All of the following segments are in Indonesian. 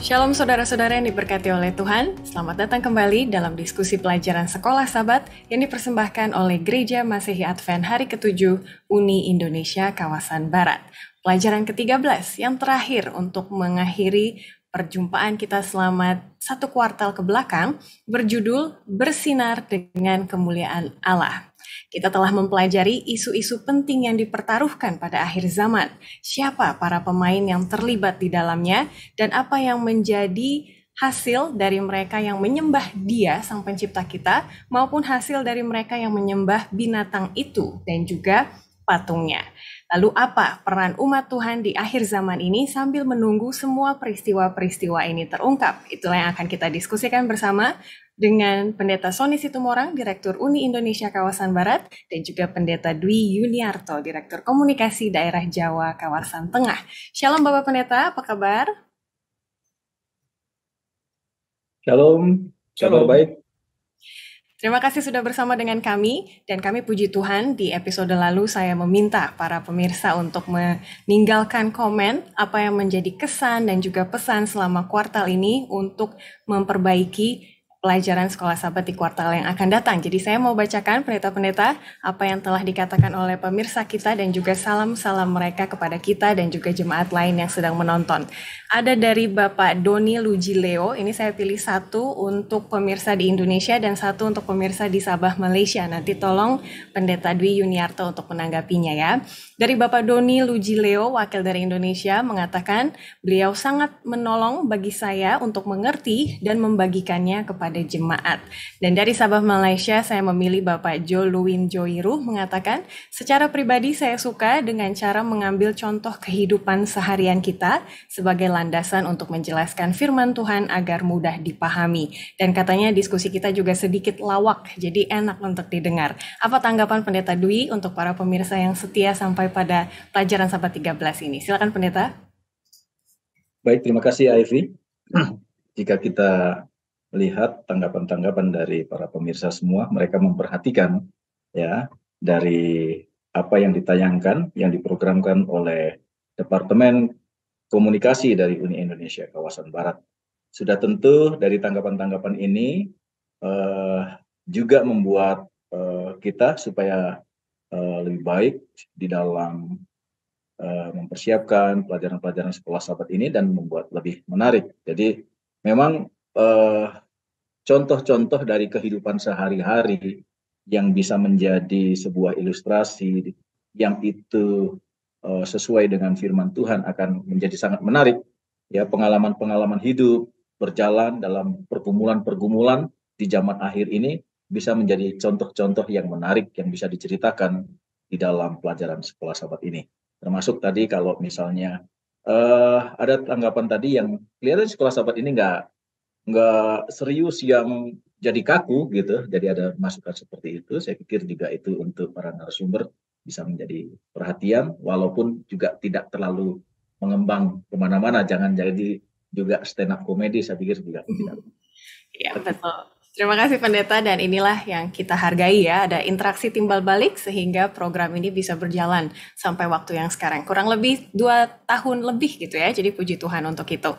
Shalom saudara-saudara yang diberkati oleh Tuhan, selamat datang kembali dalam diskusi pelajaran Sekolah Sabat yang dipersembahkan oleh Gereja Masehi Advent Hari ke-7 Uni Indonesia Kawasan Barat. Pelajaran ke-13 yang terakhir untuk mengakhiri perjumpaan kita selama satu kuartal ke belakang berjudul Bersinar dengan Kemuliaan Allah. Kita telah mempelajari isu-isu penting yang dipertaruhkan pada akhir zaman. Siapa para pemain yang terlibat di dalamnya dan apa yang menjadi hasil dari mereka yang menyembah Dia, Sang Pencipta kita, maupun hasil dari mereka yang menyembah binatang itu dan juga patungnya. Lalu apa peran umat Tuhan di akhir zaman ini sambil menunggu semua peristiwa-peristiwa ini terungkap? Itulah yang akan kita diskusikan bersama dengan Pendeta Sony Situmorang, Direktur Uni Indonesia Kawasan Barat, dan juga Pendeta Dwi Yuniarto, Direktur Komunikasi Daerah Jawa Kawasan Tengah. Shalom Bapak Pendeta, apa kabar? Shalom, kabar baik. Terima kasih sudah bersama dengan kami, dan kami puji Tuhan di episode lalu saya meminta para pemirsa untuk meninggalkan komen apa yang menjadi kesan dan juga pesan selama kuartal ini untuk memperbaiki pelajaran Sekolah Sabat di kuartal yang akan datang. Jadi saya mau bacakan pendeta-pendeta apa yang telah dikatakan oleh pemirsa kita dan juga salam-salam mereka kepada kita dan juga jemaat lain yang sedang menonton. Ada dari Bapak Doni Lujileo, ini saya pilih satu untuk pemirsa di Indonesia dan satu untuk pemirsa di Sabah, Malaysia. Nanti tolong Pendeta Dwi Yuniarto untuk menanggapinya ya. Dari Bapak Doni Lujileo, wakil dari Indonesia, mengatakan beliau sangat menolong bagi saya untuk mengerti dan membagikannya kepada jemaat. Dan dari Sabah, Malaysia, saya memilih Bapak Jo Luwin Joiru mengatakan, secara pribadi saya suka dengan cara mengambil contoh kehidupan seharian kita sebagai landasan untuk menjelaskan firman Tuhan agar mudah dipahami. Dan katanya diskusi kita juga sedikit lawak, jadi enak untuk didengar. Apa tanggapan Pendeta Dwi untuk para pemirsa yang setia sampai pada pelajaran Sabat 13 ini? Silakan Pendeta. Baik, terima kasih Ivy. Jika kita melihat tanggapan-tanggapan dari para pemirsa semua, mereka memperhatikan ya dari apa yang ditayangkan, yang diprogramkan oleh Departemen Komunikasi dari Uni Indonesia Kawasan Barat. Sudah tentu dari tanggapan-tanggapan ini juga membuat kita supaya lebih baik di dalam mempersiapkan pelajaran-pelajaran Sekolah Sabat ini dan membuat lebih menarik. Jadi memang contoh-contoh dari kehidupan sehari-hari yang bisa menjadi sebuah ilustrasi yang itu sesuai dengan firman Tuhan akan menjadi sangat menarik. Ya, pengalaman-pengalaman hidup berjalan dalam pergumulan-pergumulan di zaman akhir ini bisa menjadi contoh-contoh yang menarik yang bisa diceritakan di dalam pelajaran Sekolah Sabat ini. Termasuk tadi kalau misalnya ada tanggapan tadi yang kelihatan Sekolah Sabat ini nggak serius yang jadi kaku gitu, jadi ada masukan seperti itu. Saya pikir juga itu untuk para narasumber bisa menjadi perhatian, walaupun juga tidak terlalu mengembang kemana-mana, jangan jadi juga stand up comedy, saya pikir juga tidak. Ya, betul. Terima kasih Pendeta, dan inilah yang kita hargai ya, ada interaksi timbal balik sehingga program ini bisa berjalan sampai waktu yang sekarang. Kurang lebih 2 tahun lebih gitu ya, jadi puji Tuhan untuk itu.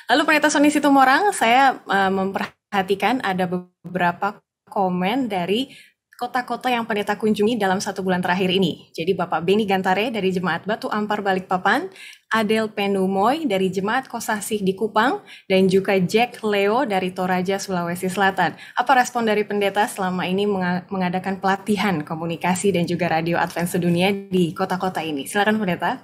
Lalu Pendeta Sony Situmorang, saya memperhatikan ada beberapa komen dari kota-kota yang pendeta kunjungi dalam 1 bulan terakhir ini. Jadi Bapak Beni Gantare dari Jemaat Batu Ampar Balikpapan, Adel Penumoy dari Jemaat Kosasih di Kupang, dan juga Jack Leo dari Toraja, Sulawesi Selatan. Apa respon dari pendeta selama ini mengadakan pelatihan komunikasi dan juga radio Advent sedunia di kota-kota ini? Silakan pendeta.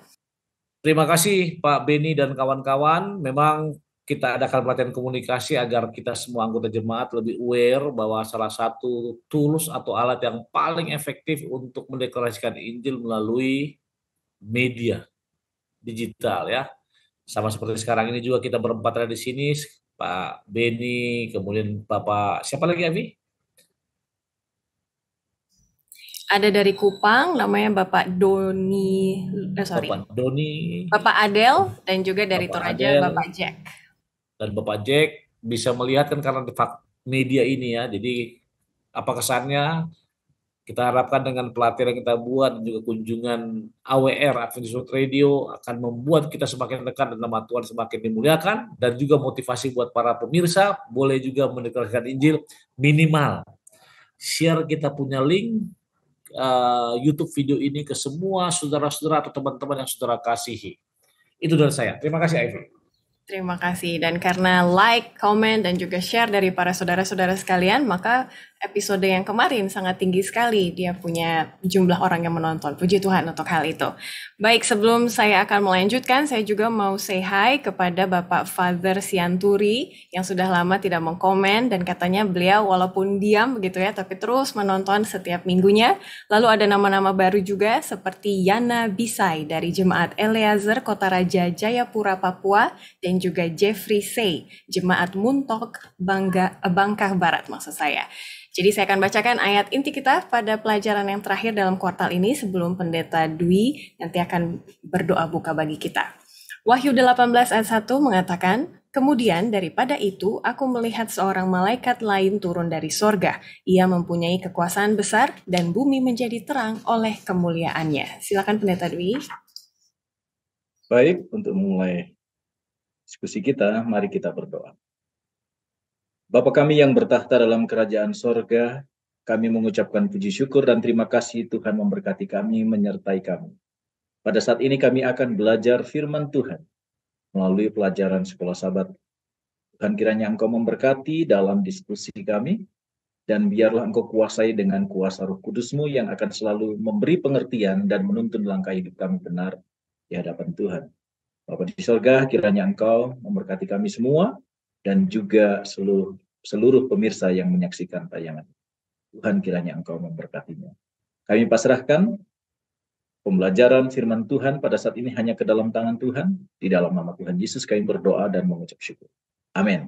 Terima kasih Pak Beni dan kawan-kawan. Memang kita adakan pelatihan komunikasi agar kita semua anggota jemaat lebih aware bahwa salah satu tools atau alat yang paling efektif untuk mendeklarasikan Injil melalui media digital ya. Sama seperti sekarang ini juga kita berempat ada di sini, Pak Beni, kemudian Bapak siapa lagi Avi? Ada dari Kupang, namanya Bapak Doni, Bapak Doni, Bapak Adel, dan juga dari Toraja Bapak Jack. Dan Bapak Jack bisa melihat kan karena media ini ya, jadi apa kesannya Kita harapkan dengan pelatihan yang kita buat dan juga kunjungan AWR Adventist World Radio akan membuat kita semakin dekat dan nama Tuhan semakin dimuliakan, dan juga motivasi buat para pemirsa boleh juga mendeklarasikan Injil. Minimal share kita punya link YouTube video ini ke semua saudara-saudara atau teman-teman yang saudara kasihi. Itu dari saya. Terima kasih, Ivy. Terima kasih. Dan karena like, comment, dan juga share dari para saudara-saudara sekalian, maka episode yang kemarin sangat tinggi sekali dia punya jumlah orang yang menonton. Puji Tuhan untuk hal itu. Baik, sebelum saya akan melanjutkan, saya juga mau say hi kepada Bapak Father Sianturi yang sudah lama tidak mengkomen, dan katanya beliau walaupun diam begitu ya, tapi terus menonton setiap minggunya. Lalu ada nama-nama baru juga seperti Yana Bisai dari Jemaat Eleazar Kota Raja Jayapura Papua, dan juga Jeffrey Say Jemaat Muntok Bangkah Barat maksud saya. Jadi saya akan bacakan ayat inti kita pada pelajaran yang terakhir dalam kuartal ini sebelum Pendeta Dwi nanti akan berdoa buka bagi kita. Wahyu 18 ayat 1 mengatakan, kemudian daripada itu aku melihat seorang malaikat lain turun dari sorga. Ia mempunyai kekuasaan besar dan bumi menjadi terang oleh kemuliaannya. Silakan Pendeta Dwi. Baik, untuk mulai diskusi kita, mari kita berdoa. Bapa kami yang bertahta dalam kerajaan sorga, kami mengucapkan puji syukur dan terima kasih Tuhan memberkati kami, menyertai kami. Pada saat ini kami akan belajar firman Tuhan melalui pelajaran sekolah sahabat. Tuhan kiranya Engkau memberkati dalam diskusi kami, dan biarlah Engkau kuasai dengan kuasa Roh Kudus-Mu yang akan selalu memberi pengertian dan menuntun langkah hidup kami benar di hadapan Tuhan. Bapa di sorga, kiranya Engkau memberkati kami semua, dan juga seluruh pemirsa yang menyaksikan tayangan. Tuhan kiranya Engkau memberkatinya. Kami pasrahkan pembelajaran firman Tuhan pada saat ini hanya ke dalam tangan Tuhan. Di dalam nama Tuhan Yesus kami berdoa dan mengucap syukur. Amin.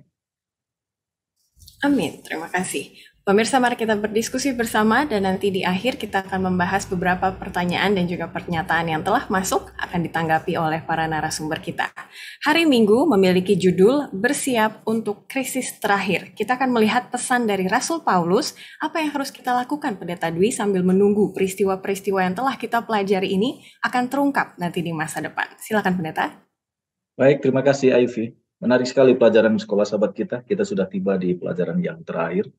Amin, terima kasih. Pemirsa, mari kita berdiskusi bersama dan nanti di akhir kita akan membahas beberapa pertanyaan dan juga pernyataan yang telah masuk akan ditanggapi oleh para narasumber kita. Hari Minggu memiliki judul Bersiap untuk Krisis Terakhir. Kita akan melihat pesan dari Rasul Paulus, apa yang harus kita lakukan Pendeta Dwi sambil menunggu peristiwa-peristiwa yang telah kita pelajari ini akan terungkap nanti di masa depan. Silakan Pendeta. Baik, terima kasih Ivy. Menarik sekali pelajaran sekolah sahabat kita. Kita sudah tiba di pelajaran yang terakhir.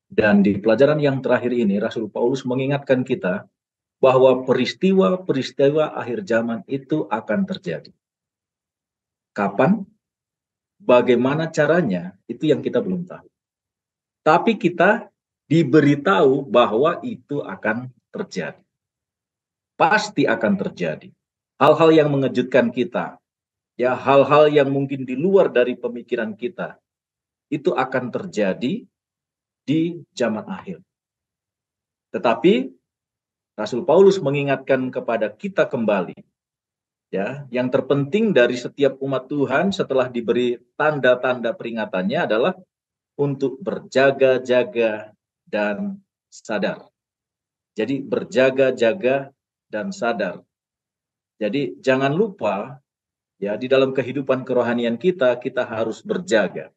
Dan di pelajaran yang terakhir ini, Rasul Paulus mengingatkan kita bahwa peristiwa-peristiwa akhir zaman itu akan terjadi. Kapan? Bagaimana caranya? Itu yang kita belum tahu. Tapi kita diberitahu bahwa itu akan terjadi. Pasti akan terjadi. Hal-hal yang mengejutkan kita, ya hal-hal yang mungkin di luar dari pemikiran kita, itu akan terjadi di zaman akhir. Tetapi Rasul Paulus mengingatkan kepada kita kembali, ya, yang terpenting dari setiap umat Tuhan setelah diberi tanda-tanda peringatannya adalah untuk berjaga-jaga dan sadar. Jadi berjaga-jaga dan sadar. Jadi jangan lupa, ya, di dalam kehidupan kerohanian kita harus berjaga.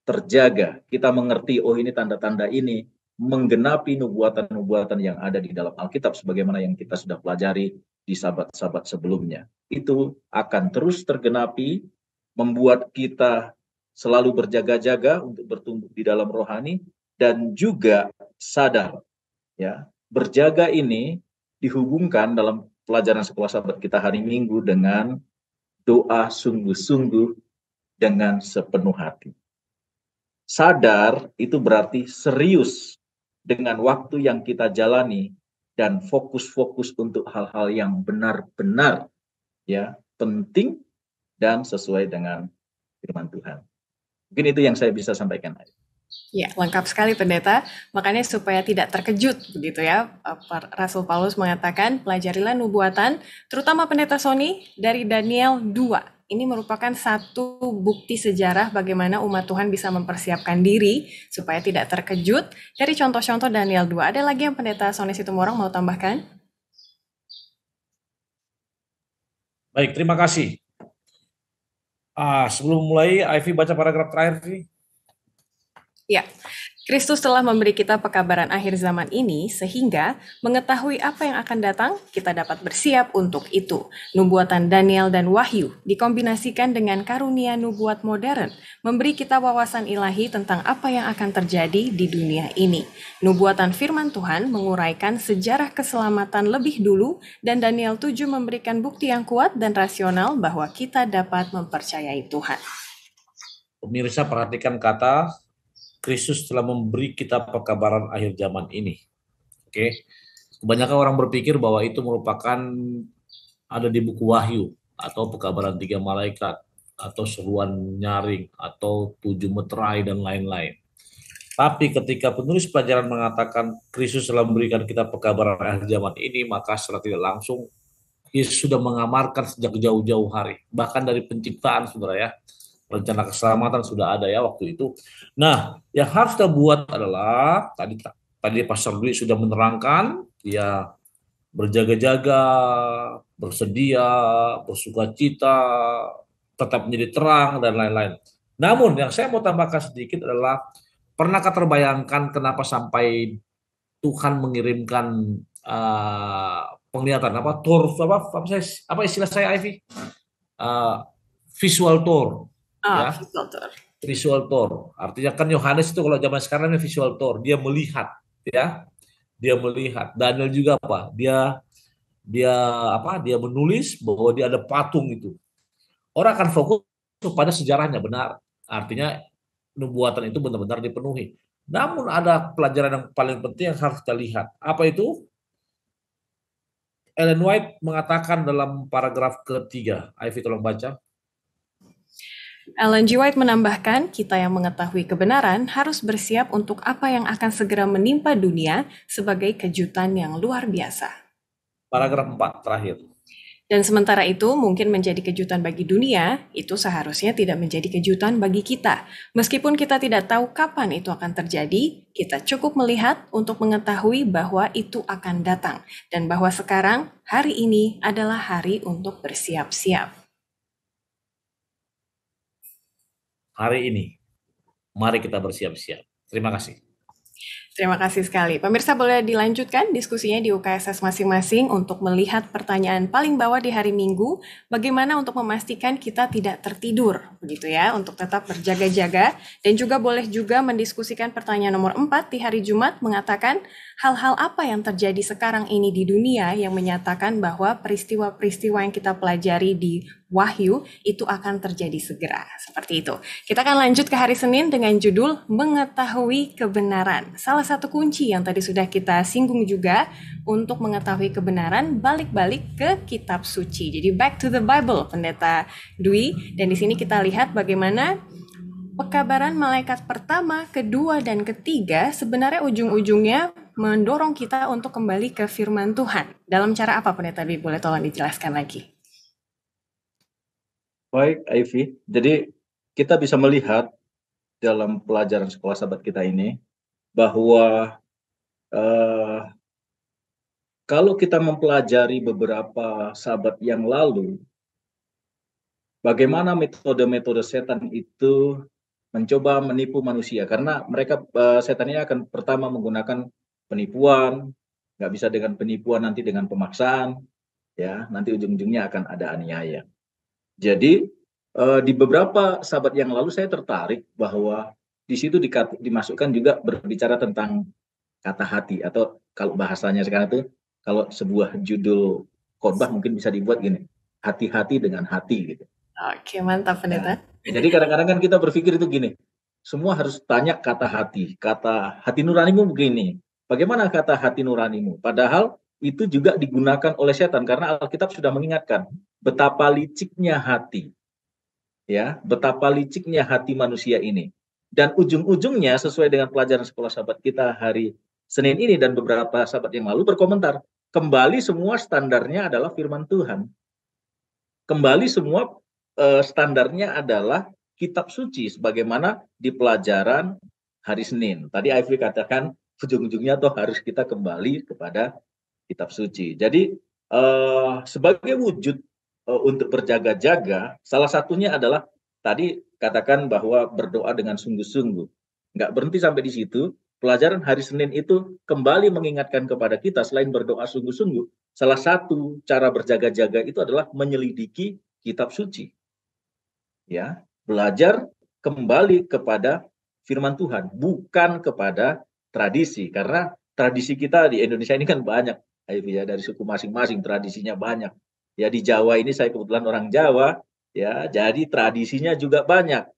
Terjaga, kita mengerti, oh ini tanda-tanda ini menggenapi nubuatan-nubuatan yang ada di dalam Alkitab sebagaimana yang kita sudah pelajari di sahabat-sahabat sebelumnya. Itu akan terus tergenapi, membuat kita selalu berjaga-jaga untuk bertumbuh di dalam rohani dan juga sadar. Ya, berjaga ini dihubungkan dalam pelajaran sekolah sahabat kita hari Minggu dengan doa sungguh-sungguh dengan sepenuh hati. Sadar itu berarti serius dengan waktu yang kita jalani dan fokus-fokus untuk hal-hal yang benar-benar, ya, penting dan sesuai dengan firman Tuhan. Mungkin itu yang saya bisa sampaikan. Ya, lengkap sekali Pendeta. Makanya supaya tidak terkejut begitu ya, Rasul Paulus mengatakan pelajarilah nubuatan, terutama Pendeta Sony dari Daniel 2. Ini merupakan satu bukti sejarah bagaimana umat Tuhan bisa mempersiapkan diri supaya tidak terkejut dari contoh-contoh Daniel 2. Ada lagi yang Pendeta Sony Situmorang mau tambahkan? Baik, terima kasih. Sebelum mulai, Ivy baca paragraf terakhir sih. Ya, Kristus telah memberi kita pekabaran akhir zaman ini sehingga mengetahui apa yang akan datang, kita dapat bersiap untuk itu. Nubuatan Daniel dan Wahyu dikombinasikan dengan karunia nubuat modern, memberi kita wawasan ilahi tentang apa yang akan terjadi di dunia ini. Nubuatan firman Tuhan menguraikan sejarah keselamatan lebih dulu dan Daniel 7 memberikan bukti yang kuat dan rasional bahwa kita dapat mempercayai Tuhan. Pemirsa, perhatikan kata Kristus telah memberi kita pekabaran akhir zaman ini. Oke. Kebanyakan orang berpikir bahwa itu merupakan ada di buku Wahyu atau pekabaran 3 malaikat atau seruan nyaring atau 7 meterai dan lain-lain. Tapi ketika penulis pelajaran mengatakan Kristus telah memberikan kita pekabaran akhir zaman ini, maka secara tidak langsung Yesus sudah mengamarkan sejak jauh-jauh hari, bahkan dari penciptaan, saudara ya. Rencana keselamatan sudah ada ya waktu itu. Nah, yang harus kita buat adalah tadi Pastor Dwi sudah menerangkan, ya berjaga-jaga, bersedia, bersukacita, tetap menjadi terang dan lain-lain. Namun yang saya mau tambahkan sedikit adalah, pernahkah terbayangkan kenapa sampai Tuhan mengirimkan penglihatan apa istilah saya, Ivy? Visual tour. Ya, visual tour. Artinya kan Yohanes itu kalau zaman sekarang ini visual tour, dia melihat, ya, dia melihat. Daniel juga apa? Dia menulis bahwa dia ada patung itu. Orang akan fokus pada sejarahnya, benar. Artinya nubuatan itu benar-benar dipenuhi. Namun ada pelajaran yang paling penting yang harus kita lihat. Apa itu? Ellen White mengatakan dalam paragraf ketiga. Ivy tolong baca. Ellen G. White menambahkan, kita yang mengetahui kebenaran harus bersiap untuk apa yang akan segera menimpa dunia sebagai kejutan yang luar biasa. Paragraf 4 terakhir. Dan sementara itu mungkin menjadi kejutan bagi dunia, itu seharusnya tidak menjadi kejutan bagi kita. Meskipun kita tidak tahu kapan itu akan terjadi, kita cukup melihat untuk mengetahui bahwa itu akan datang. Dan bahwa sekarang, hari ini adalah hari untuk bersiap-siap. Hari ini, mari kita bersiap-siap. Terima kasih. Terima kasih sekali. Pemirsa boleh dilanjutkan diskusinya di UKSS masing-masing untuk melihat pertanyaan paling bawah di hari Minggu, bagaimana untuk memastikan kita tidak tertidur, begitu ya, untuk tetap berjaga-jaga, dan juga boleh juga mendiskusikan pertanyaan nomor 4 di hari Jumat mengatakan hal-hal apa yang terjadi sekarang ini di dunia yang menyatakan bahwa peristiwa-peristiwa yang kita pelajari di Wahyu itu akan terjadi segera. Seperti itu. Kita akan lanjut ke hari Senin dengan judul Mengetahui Kebenaran. Salah satu kunci yang tadi sudah kita singgung juga untuk mengetahui kebenaran, balik-balik ke kitab suci. Jadi back to the Bible, Pendeta Dwi. Dan di sini kita lihat bagaimana pekabaran malaikat pertama, kedua, dan ketiga sebenarnya ujung-ujungnya mendorong kita untuk kembali ke firman Tuhan. Dalam cara apa, Pendeta Dwi? Boleh tolong dijelaskan lagi? Baik, Ivy. Jadi kita bisa melihat dalam pelajaran sekolah sahabat kita ini bahwa kalau kita mempelajari beberapa sahabat yang lalu, bagaimana metode-metode setan itu mencoba menipu manusia, karena mereka setan ini akan pertama menggunakan penipuan, nggak bisa dengan penipuan nanti dengan pemaksaan, ya nanti ujung-ujungnya akan ada aniaya. Jadi di beberapa sahabat yang lalu saya tertarik bahwa di situ dimasukkan juga berbicara tentang kata hati, atau kalau bahasanya sekarang itu kalau sebuah judul khotbah mungkin bisa dibuat gini, hati-hati dengan hati gitu. Oke, mantap Pendeta. Jadi kadang-kadang kan kita berpikir itu gini, semua harus tanya kata hati nuranimu begini. Bagaimana kata hati nuranimu? Padahal itu juga digunakan oleh setan, karena Alkitab sudah mengingatkan betapa liciknya hati. Ya, betapa liciknya hati manusia ini. Dan ujung-ujungnya sesuai dengan pelajaran sekolah sahabat kita hari Senin ini dan beberapa sahabat yang lalu berkomentar, kembali semua standarnya adalah firman Tuhan. Kembali semua standarnya adalah kitab suci sebagaimana di pelajaran hari Senin. Tadi Ivy katakan ujung-ujungnya toh harus kita kembali kepada kitab suci. Jadi sebagai wujud untuk berjaga-jaga, salah satunya adalah tadi katakan bahwa berdoa dengan sungguh-sungguh. nggak berhenti sampai di situ. Pelajaran hari Senin itu kembali mengingatkan kepada kita, selain berdoa sungguh-sungguh, salah satu cara berjaga-jaga itu adalah menyelidiki kitab suci. Ya, belajar kembali kepada firman Tuhan, bukan kepada tradisi. Karena tradisi kita di Indonesia ini kan banyak, ya, dari suku masing-masing tradisinya banyak. Ya, di Jawa ini saya kebetulan orang Jawa, ya, jadi tradisinya juga banyak.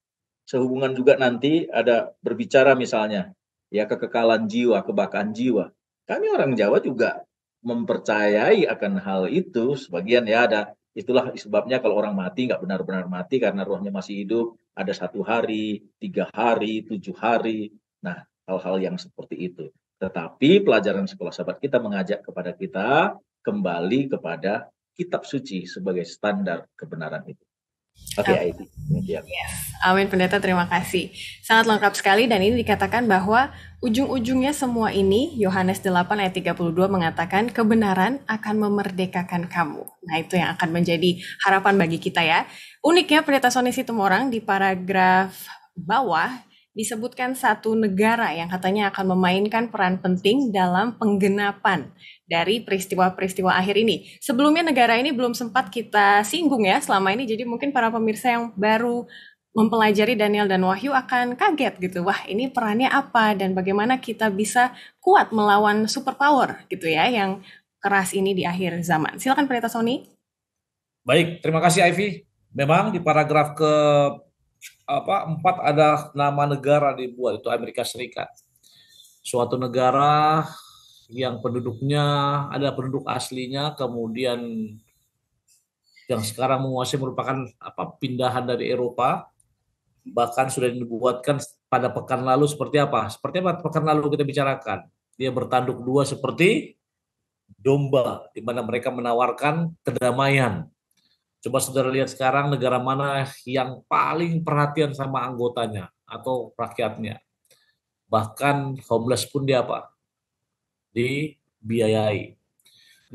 Sehubungan juga nanti ada berbicara misalnya, ya, kekekalan jiwa, kebakaran jiwa. Kami orang Jawa juga mempercayai akan hal itu. Sebagian ya ada, itulah sebabnya kalau orang mati nggak benar-benar mati karena rohnya masih hidup. Ada 1 hari, 3 hari, 7 hari. Nah, hal-hal yang seperti itu. Tetapi pelajaran sekolah sahabat kita mengajak kepada kita kembali kepada kitab suci sebagai standar kebenaran itu. Oke, Ivy. Amin, Pendeta, terima kasih. Sangat lengkap sekali, dan ini dikatakan bahwa ujung-ujungnya semua ini, Yohanes 8 ayat 32 mengatakan kebenaran akan memerdekakan kamu. Nah, itu yang akan menjadi harapan bagi kita ya. Uniknya Pendeta Sony Situmorang di paragraf bawah disebutkan satu negara yang katanya akan memainkan peran penting dalam penggenapan dari peristiwa-peristiwa akhir ini. Sebelumnya negara ini belum sempat kita singgung ya selama ini, jadi mungkin para pemirsa yang baru mempelajari Daniel dan Wahyu akan kaget gitu. Wah, ini perannya apa dan bagaimana kita bisa kuat melawan superpower gitu ya yang keras ini di akhir zaman. Silakan Pendeta Sony. Baik, terima kasih Ivy. Memang di paragraf ke 4 ada nama negara dibuat, itu Amerika Serikat. Suatu negara yang penduduknya ada penduduk aslinya, kemudian yang sekarang menguasai merupakan pindahan dari Eropa. Bahkan sudah dibuatkan pada pekan lalu seperti apa? Seperti apa pekan lalu kita bicarakan? Dia bertanduk dua seperti domba, di mana mereka menawarkan kedamaian. Coba saudara lihat sekarang negara mana yang paling perhatian sama anggotanya atau rakyatnya. Bahkan homeless pun dia dibiayai.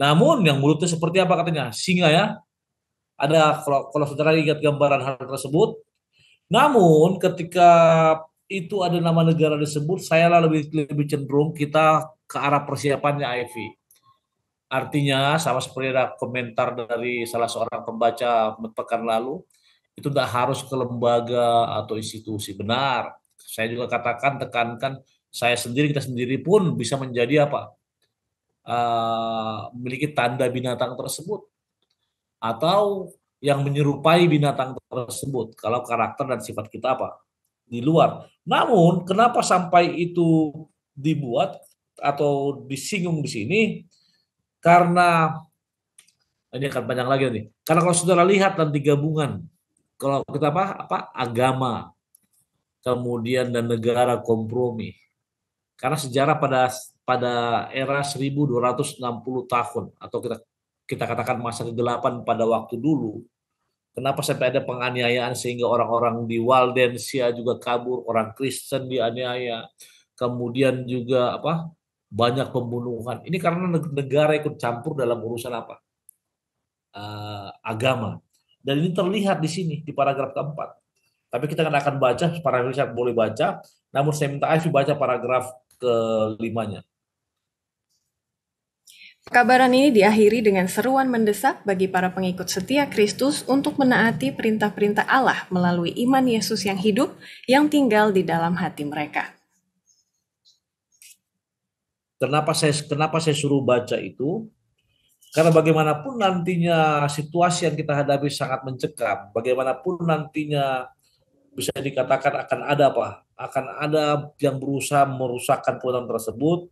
Namun yang mulutnya seperti apa katanya? Singa ya. Ada kalau saudara lihat gambaran hal tersebut. Namun ketika itu ada nama negara disebut, saya lebih cenderung kita ke arah persiapannya Ivy. Artinya sama seperti ada komentar dari salah seorang pembaca pekan lalu, itu tidak harus ke lembaga atau institusi. Benar, saya juga tekankan, kita sendiri pun bisa menjadi memiliki tanda binatang tersebut atau yang menyerupai binatang tersebut kalau karakter dan sifat kita di luar. Namun kenapa sampai itu dibuat atau disinggung di sini? Karena ini akan panjang lagi nih. Karena kalau saudara lihat nanti gabungan, kalau kita agama, kemudian dan negara kompromi. Karena sejarah pada era 1260 tahun atau kita katakan masa kegelapan pada waktu dulu. Kenapa sampai ada penganiayaan sehingga orang-orang di Waldensia juga kabur, orang Kristen dianiaya, kemudian juga banyak pembunuhan. Ini karena negara ikut campur dalam urusan agama. Dan ini terlihat di sini di paragraf keempat. Tapi kita akan baca, paragraf boleh baca, namun saya minta Ivy baca paragraf ke-5-nya. Kabaran ini diakhiri dengan seruan mendesak bagi para pengikut setia Kristus untuk menaati perintah-perintah Allah melalui iman Yesus yang hidup yang tinggal di dalam hati mereka. Kenapa saya suruh baca itu? Karena bagaimanapun nantinya situasi yang kita hadapi sangat mencekam, bagaimanapun nantinya bisa dikatakan akan ada yang berusaha merusakkan kebenaran tersebut,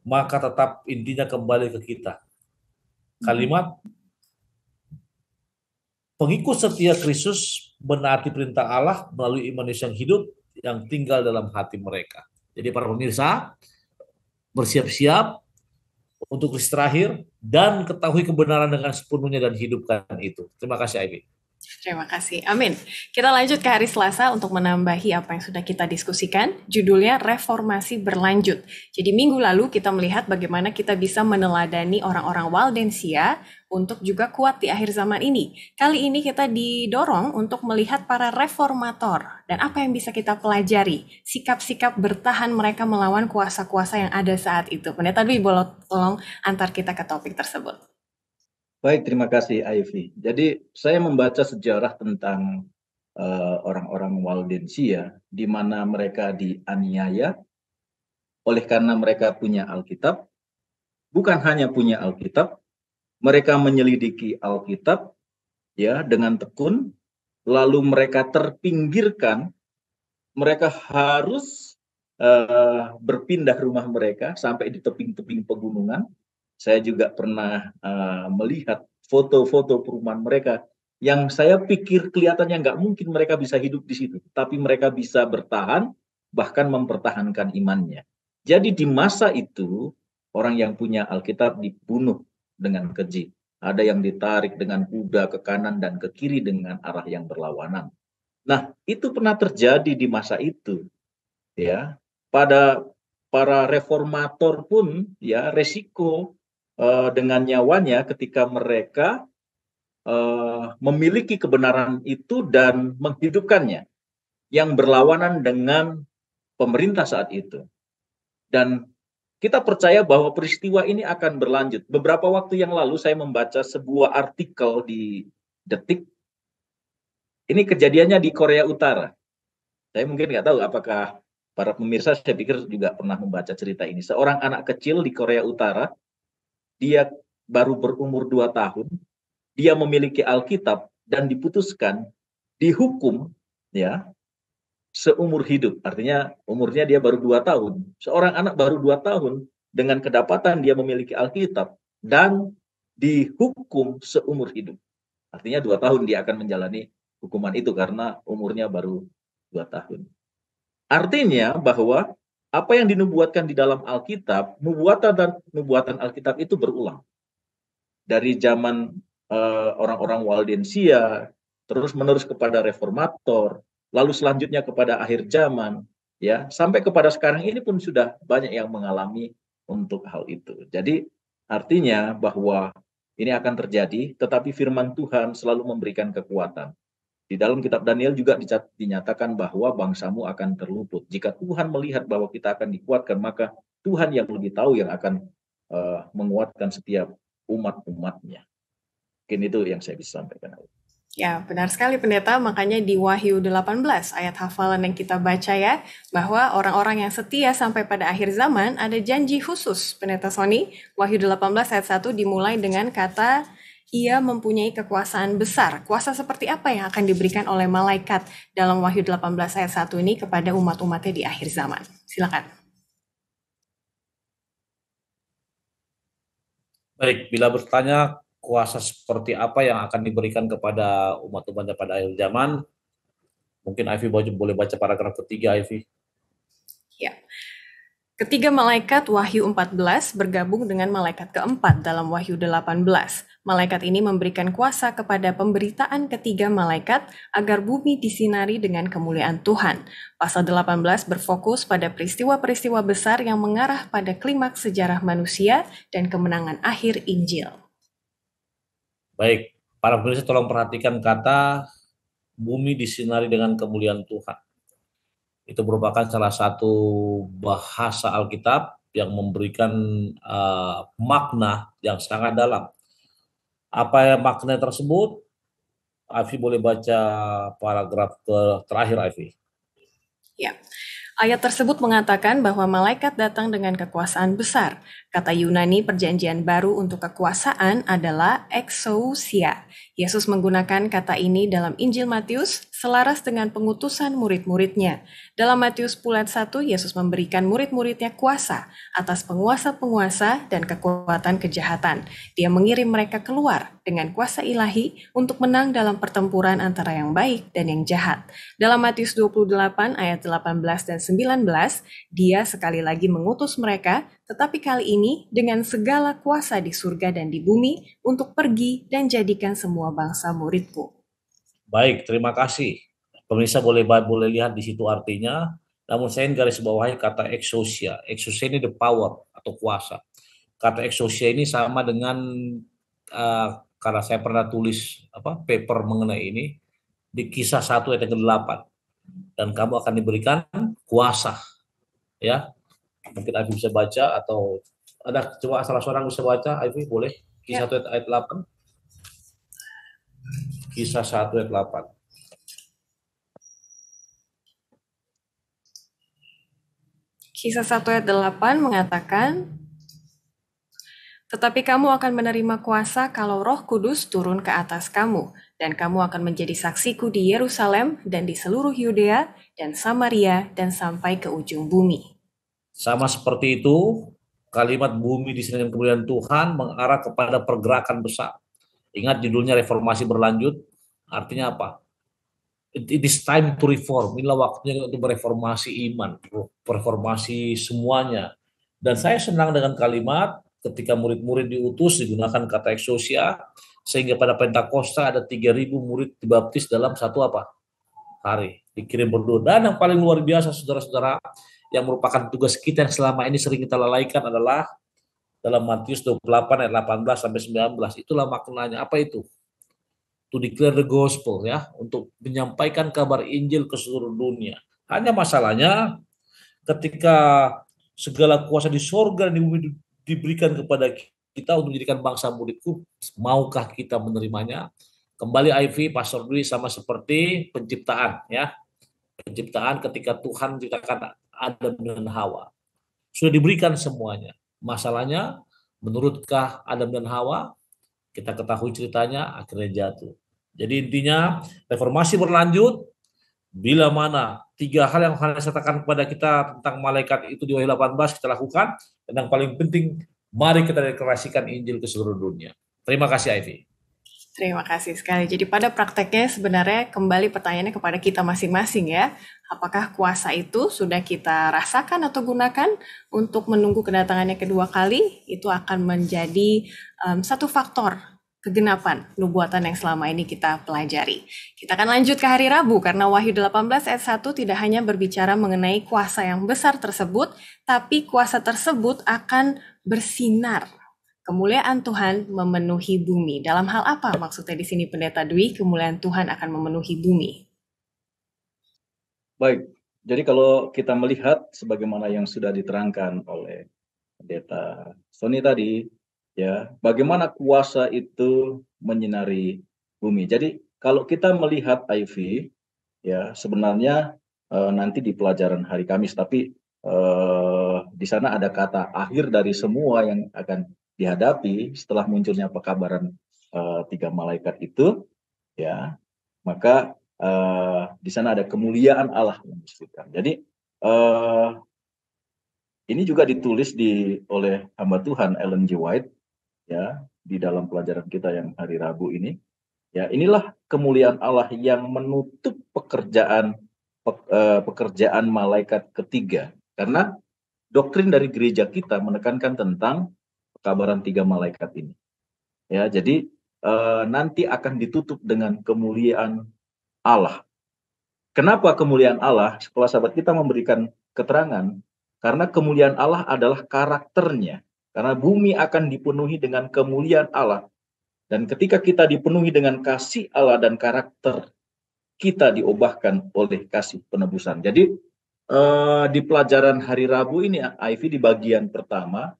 maka tetap intinya kembali ke kita. Kalimat pengikut setia Kristus menaati perintah Allah melalui iman yang hidup yang tinggal dalam hati mereka. Jadi para pemirsa, bersiap-siap untuk istirahat dan ketahui kebenaran dengan sepenuhnya dan hidupkan itu. Terima kasih Ivy. Terima kasih. Amin. Kita lanjut ke hari Selasa untuk menambahi apa yang sudah kita diskusikan. Judulnya Reformasi Berlanjut. Jadi minggu lalu kita melihat bagaimana kita bisa meneladani orang-orang Waldensia untuk juga kuat di akhir zaman ini. Kali ini kita didorong untuk melihat para reformator dan apa yang bisa kita pelajari. Sikap-sikap bertahan mereka melawan kuasa-kuasa yang ada saat itu. Pendeta Dwi, boleh tolong antar kita ke topik tersebut. Baik, terima kasih Ivy. Jadi saya membaca sejarah tentang orang-orang Waldensia, di mana mereka dianiaya oleh karena mereka punya Alkitab. Bukan hanya punya Alkitab, mereka menyelidiki Alkitab ya dengan tekun, lalu mereka terpinggirkan, mereka harus berpindah rumah mereka sampai di tebing-tebing pegunungan. Saya juga pernah melihat foto-foto perumahan mereka yang saya pikir kelihatannya nggak mungkin mereka bisa hidup di situ, tapi mereka bisa bertahan, bahkan mempertahankan imannya. Jadi di masa itu, orang yang punya Alkitab dibunuh dengan keji. Ada yang ditarik dengan kuda ke kanan dan ke kiri dengan arah yang berlawanan. Nah, itu pernah terjadi di masa itu. Ya, pada para reformator pun ya resiko dengan nyawanya ketika mereka memiliki kebenaran itu dan menghidupkannya yang berlawanan dengan pemerintah saat itu. Dan kita percaya bahwa peristiwa ini akan berlanjut. Beberapa waktu yang lalu saya membaca sebuah artikel di Detik. Ini kejadiannya di Korea Utara. Saya mungkin nggak tahu apakah para pemirsa, saya pikir juga pernah membaca cerita ini. Seorang anak kecil di Korea Utara, dia baru berumur 2 tahun, dia memiliki Alkitab dan diputuskan dihukum ya seumur hidup. Artinya umurnya dia baru 2 tahun. Seorang anak baru 2 tahun dengan kedapatan dia memiliki Alkitab dan dihukum seumur hidup. Artinya 2 tahun dia akan menjalani hukuman itu karena umurnya baru 2 tahun. Artinya bahwa apa yang dinubuatkan di dalam Alkitab, nubuatan Alkitab itu berulang. Dari zaman orang-orang Waldensia, terus menerus kepada reformator, lalu selanjutnya kepada akhir zaman, ya, sampai kepada sekarang ini pun sudah banyak yang mengalami untuk hal itu. Jadi artinya bahwa ini akan terjadi, tetapi firman Tuhan selalu memberikan kekuatan. Di dalam kitab Daniel juga dinyatakan bahwa bangsamu akan terluput. Jika Tuhan melihat bahwa kita akan dikuatkan, maka Tuhan yang lebih tahu yang akan menguatkan setiap umat-umatnya. Mungkin itu yang saya bisa sampaikan. Ya, benar sekali Pendeta. Makanya di Wahyu 18, ayat hafalan yang kita baca ya, bahwa orang-orang yang setia sampai pada akhir zaman ada janji khusus. Pendeta Sony, Wahyu 18 ayat 1 dimulai dengan kata, ia mempunyai kekuasaan besar. Kuasa seperti apa yang akan diberikan oleh malaikat dalam Wahyu 18 ayat 1 ini kepada umat-umatnya di akhir zaman? Silakan. Baik, bila bertanya kuasa seperti apa yang akan diberikan kepada umat-umatnya pada akhir zaman, mungkin Ivy boleh baca paragraf ketiga, Ivy. Ya. Ketiga malaikat Wahyu 14 bergabung dengan malaikat keempat dalam Wahyu 18. Malaikat ini memberikan kuasa kepada pemberitaan ketiga malaikat agar bumi disinari dengan kemuliaan Tuhan. Pasal 18 berfokus pada peristiwa-peristiwa besar yang mengarah pada klimaks sejarah manusia dan kemenangan akhir Injil. Baik, para pemirsa tolong perhatikan kata bumi disinari dengan kemuliaan Tuhan. Itu merupakan salah satu bahasa Alkitab yang memberikan makna yang sangat dalam. Apa yang makna tersebut? Afi boleh baca paragraf terakhir, Afi. Ya. Ayat tersebut mengatakan bahwa malaikat datang dengan kekuasaan besar. Kata Yunani perjanjian baru untuk kekuasaan adalah exousia. Yesus menggunakan kata ini dalam Injil Matius selaras dengan pengutusan murid-muridnya. Dalam Matius 10:1, Yesus memberikan murid-muridnya kuasa atas penguasa-penguasa dan kekuatan kejahatan. Dia mengirim mereka keluar dengan kuasa ilahi untuk menang dalam pertempuran antara yang baik dan yang jahat. Dalam Matius 28 ayat 18 dan 19, dia sekali lagi mengutus mereka, tetapi kali ini dengan segala kuasa di surga dan di bumi untuk pergi dan jadikan semua bangsa muridku. Baik, terima kasih. Pemirsa boleh lihat di situ artinya. Namun saya garis bawahi kata exousia. Exousia ini the power atau kuasa. Kata exousia ini sama dengan karena saya pernah tulis paper mengenai ini di Kisah 1 ayat ke-8. Dan kamu akan diberikan kuasa, ya. Mungkin Ivy bisa baca atau ada coba salah seorang bisa baca, Ivy boleh? Kisah 1 ayat 8. Kisah 1 ayat 8. Kisah 1 ayat 8 mengatakan, tetapi kamu akan menerima kuasa kalau Roh Kudus turun ke atas kamu, dan kamu akan menjadi saksiku di Yerusalem dan di seluruh Yudea dan Samaria dan sampai ke ujung bumi. Sama seperti itu, kalimat bumi di sini dengan kemuliaan Tuhan mengarah kepada pergerakan besar. Ingat judulnya reformasi berlanjut, artinya apa? It is time to reform. Inilah waktunya untuk mereformasi iman, reformasi semuanya. Dan saya senang dengan kalimat ketika murid-murid diutus digunakan kata exousia, sehingga pada Pentakosta ada 3.000 murid dibaptis dalam satu hari, dikirim berdua. Dan yang paling luar biasa saudara-saudara, yang merupakan tugas kita yang selama ini sering kita lalaikan adalah dalam Matius 28 ayat 18 sampai 19. Itulah maknanya. Apa itu? To declare the gospel, ya, untuk menyampaikan kabar Injil ke seluruh dunia. Hanya masalahnya ketika segala kuasa di sorga dan di bumi diberikan kepada kita untuk menjadikan bangsa muridku, maukah kita menerimanya? Kembali Ivy, Pastor Dwi, sama seperti penciptaan, ya. Penciptaan ketika Tuhan menciptakan Adam dan Hawa. Sudah diberikan semuanya. Masalahnya, menurutkah Adam dan Hawa? Kita ketahui ceritanya, akhirnya jatuh. Jadi intinya, reformasi berlanjut, bila mana 3 hal yang saya katakan kepada kita tentang malaikat itu di Wahyu 18 kita lakukan, dan yang paling penting, mari kita deklarasikan Injil ke seluruh dunia. Terima kasih Ivy. Terima kasih sekali. Jadi pada prakteknya sebenarnya kembali pertanyaannya kepada kita masing-masing ya. Apakah kuasa itu sudah kita rasakan atau gunakan untuk menunggu kedatangannya kedua kali? Itu akan menjadi satu faktor kegenapan nubuatan yang selama ini kita pelajari. Kita akan lanjut ke hari Rabu karena Wahyu 18 ayat 1 tidak hanya berbicara mengenai kuasa yang besar tersebut, tapi kuasa tersebut akan bersinar. Kemuliaan Tuhan memenuhi bumi. Dalam hal apa maksudnya di sini Pendeta Dwi, kemuliaan Tuhan akan memenuhi bumi? Baik, jadi kalau kita melihat sebagaimana yang sudah diterangkan oleh Pendeta Sony tadi, ya, bagaimana kuasa itu menyinari bumi. Jadi kalau kita melihat Ivy, ya, sebenarnya nanti di pelajaran hari Kamis, tapi di sana ada kata akhir dari semua yang akan dihadapi setelah munculnya pekabaran 3 malaikat itu, ya, maka di sana ada kemuliaan Allah yang disebutkan. Jadi ini juga ditulis oleh hamba Tuhan Ellen G. White, ya, di dalam pelajaran kita yang hari Rabu ini. Ya, inilah kemuliaan Allah yang menutup pekerjaan malaikat ketiga. Karena doktrin dari gereja kita menekankan tentang pekabaran 3 malaikat ini. Ya, jadi nanti akan ditutup dengan kemuliaan Allah. Kenapa kemuliaan Allah? Setelah sahabat kita memberikan keterangan, karena kemuliaan Allah adalah karakternya. Karena bumi akan dipenuhi dengan kemuliaan Allah. Dan ketika kita dipenuhi dengan kasih Allah dan karakter, kita diubahkan oleh kasih penebusan. Jadi di pelajaran hari Rabu ini, Ivy, di bagian pertama,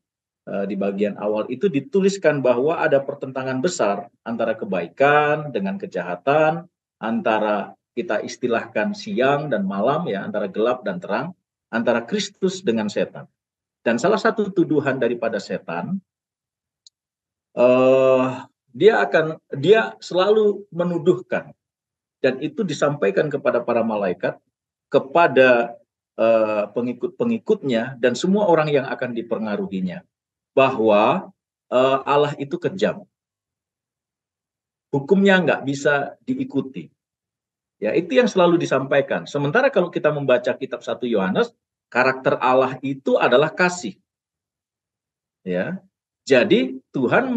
di bagian awal itu dituliskan bahwa ada pertentangan besar antara kebaikan dengan kejahatan, antara kita istilahkan siang dan malam, ya, antara gelap dan terang, antara Kristus dengan setan. Dan salah satu tuduhan daripada setan, dia selalu menuduhkan, dan itu disampaikan kepada para malaikat, kepada pengikut-pengikutnya dan semua orang yang akan dipengaruhinya, bahwa Allah itu kejam, hukumnya nggak bisa diikuti. Ya, itu yang selalu disampaikan. Sementara kalau kita membaca kitab 1 Yohanes, karakter Allah itu adalah kasih. Ya, jadi Tuhan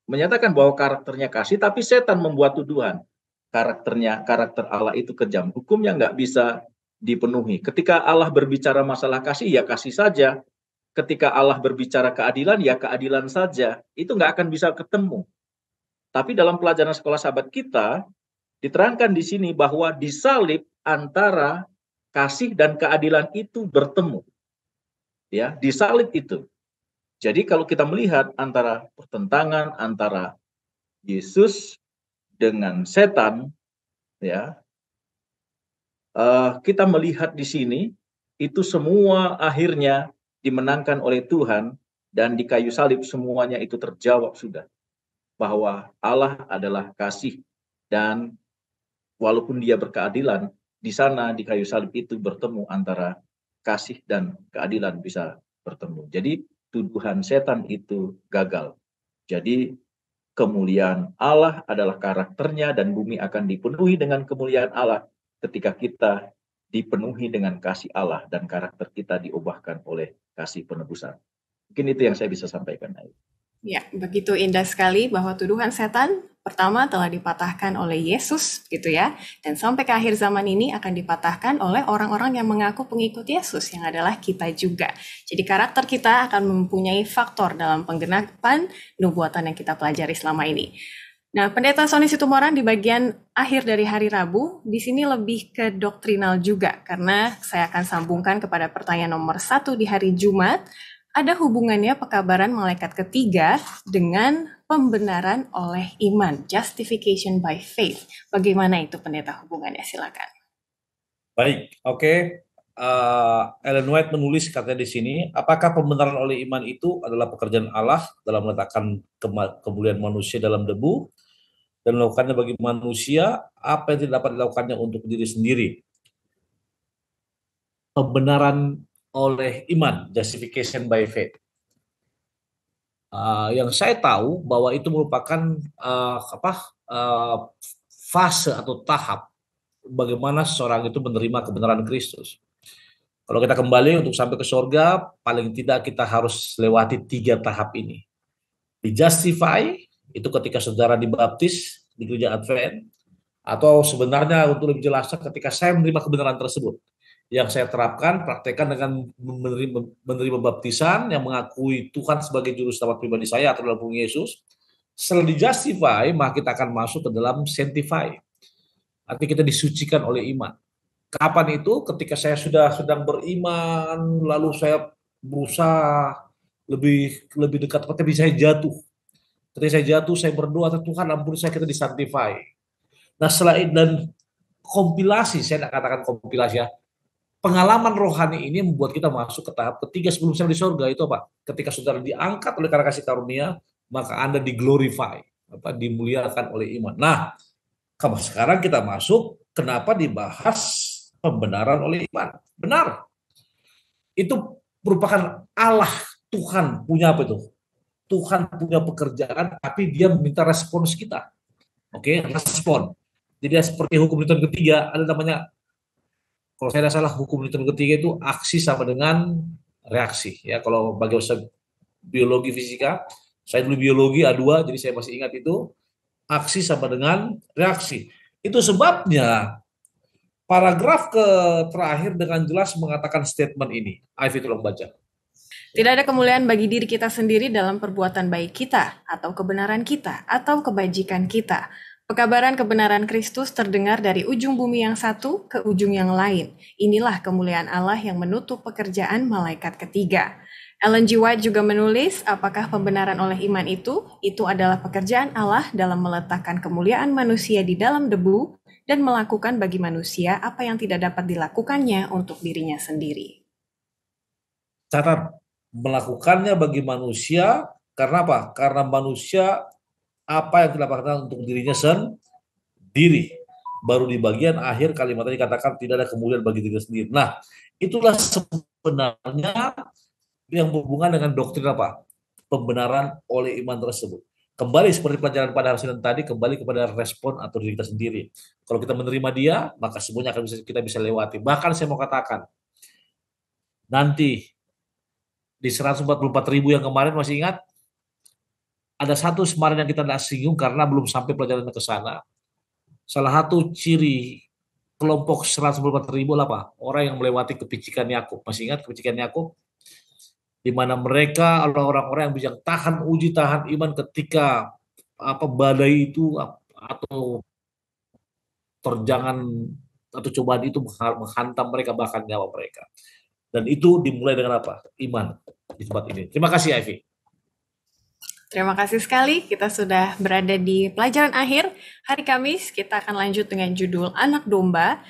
menyatakan bahwa karakternya kasih, tapi setan membuat tuduhan. karakter Allah itu kejam. Hukumnya nggak bisa dipenuhi. Ketika Allah berbicara masalah kasih, ya kasih saja. Ketika Allah berbicara keadilan, ya keadilan saja. Itu nggak akan bisa ketemu. Tapi dalam pelajaran sekolah sahabat kita, diterangkan di sini bahwa di salib antara kasih dan keadilan itu bertemu. Ya, di salib itu. Jadi kalau kita melihat antara pertentangan antara Yesus dengan setan, ya, kita melihat di sini itu semua akhirnya dimenangkan oleh Tuhan, dan di kayu salib semuanya itu terjawab sudah bahwa Allah adalah kasih, dan walaupun dia berkeadilan, di sana di kayu salib itu bertemu antara kasih dan keadilan bisa bertemu. Jadi tuduhan setan itu gagal. Jadi kemuliaan Allah adalah karakternya, dan bumi akan dipenuhi dengan kemuliaan Allah ketika kita dipenuhi dengan kasih Allah dan karakter kita diubahkan oleh kasih penebusan. Mungkin itu yang saya bisa sampaikan. Ya, begitu indah sekali bahwa tuduhan setan pertama telah dipatahkan oleh Yesus, gitu ya. Dan sampai ke akhir zaman ini akan dipatahkan oleh orang-orang yang mengaku pengikut Yesus, yang adalah kita juga. Jadi karakter kita akan mempunyai faktor dalam penggenapan nubuatan yang kita pelajari selama ini. Nah, Pendeta Sony Situmorang di bagian akhir dari hari Rabu, di sini lebih ke doktrinal juga, karena saya akan sambungkan kepada pertanyaan nomor 1 di hari Jumat. Ada hubungannya pekabaran malaikat ketiga dengan pembenaran oleh iman, justification by faith. Bagaimana itu, Pendeta, hubungannya? Silakan. Baik, oke. Ellen White menulis katanya di sini, apakah pembenaran oleh iman itu adalah pekerjaan Allah dalam meletakkan kemuliaan manusia dalam debu dan melakukannya bagi manusia apa yang tidak dapat dilakukannya untuk diri sendiri? Pembenaran oleh iman, justification by faith. Yang saya tahu bahwa itu merupakan fase atau tahap bagaimana seseorang itu menerima kebenaran Kristus. Kalau kita kembali untuk sampai ke surga, paling tidak kita harus lewati 3 tahap ini. Di justify, itu ketika saudara dibaptis di gereja Advent, atau sebenarnya untuk lebih jelasnya ketika saya menerima kebenaran tersebut. Yang saya terapkan, praktekkan dengan menerima baptisan yang mengakui Tuhan sebagai juru selamat pribadi saya atau dalam Yesus. Setelah di-justify, maka kita akan masuk ke dalam sanctify. Artinya kita disucikan oleh iman. Kapan itu? Ketika saya sudah sedang beriman, lalu saya berusaha lebih dekat, tapi saya jatuh. Ketika saya jatuh, saya berdoa, Tuhan ampuni saya, kita disanctify. Nah, setelah itu, dan kompilasi, saya tidak katakan kompilasi ya, pengalaman rohani ini membuat kita masuk ke tahap ketiga sebelum saya di surga. Itu apa? Ketika saudara diangkat oleh karena kasih karunia, maka Anda diglorify, dimuliakan oleh iman. Nah, sekarang kita masuk, kenapa dibahas pembenaran oleh iman? Benar. Itu merupakan Allah, Tuhan punya apa itu? Tuhan punya pekerjaan, tapi dia meminta respons kita. Oke, respon. Jadi seperti hukum Newton ketiga, ada namanya, kalau saya tidak salah, hukum Newton ketiga itu aksi sama dengan reaksi. Ya, kalau bagi saya biologi fisika, saya dulu biologi A2, jadi saya masih ingat itu, aksi sama dengan reaksi. Itu sebabnya paragraf terakhir dengan jelas mengatakan statement ini. Ivy, tolong baca. Tidak ada kemuliaan bagi diri kita sendiri dalam perbuatan baik kita, atau kebenaran kita, atau kebajikan kita. Pekabaran kebenaran Kristus terdengar dari ujung bumi yang satu ke ujung yang lain. Inilah kemuliaan Allah yang menutup pekerjaan malaikat ketiga. Ellen G. White juga menulis, apakah pembenaran oleh iman itu adalah pekerjaan Allah dalam meletakkan kemuliaan manusia di dalam debu dan melakukan bagi manusia apa yang tidak dapat dilakukannya untuk dirinya sendiri. Catat, melakukannya bagi manusia, karena apa? Karena manusia apa yang dilakukan untuk dirinya sendiri. Baru di bagian akhir kalimatnya dikatakan tidak ada kemuliaan bagi diri sendiri. Nah, itulah sebenarnya yang berhubungan dengan doktrin apa? Pembenaran oleh iman tersebut. Kembali seperti pelajaran pada hari Senin tadi, kembali kepada respon atau diri kita sendiri. Kalau kita menerima dia, maka semuanya akan kita bisa lewati. Bahkan saya mau katakan, nanti di 144.000 yang kemarin masih ingat, ada satu kemarin yang kita tidak singgung karena belum sampai pelajaran ke sana. salah satu ciri kelompok 144.000 apa? Orang yang melewati kepicikan Yakub. Masih ingat kepicikan Yakub? Di mana mereka adalah orang-orang yang bisa tahan uji, tahan iman ketika badai itu atau terjangan atau cobaan itu menghantam mereka, bahkan nyawa mereka. Dan itu dimulai dengan apa? Iman di tempat ini. Terima kasih, Ivy. Terima kasih sekali, kita sudah berada di pelajaran akhir. Hari Kamis kita akan lanjut dengan judul Anak Domba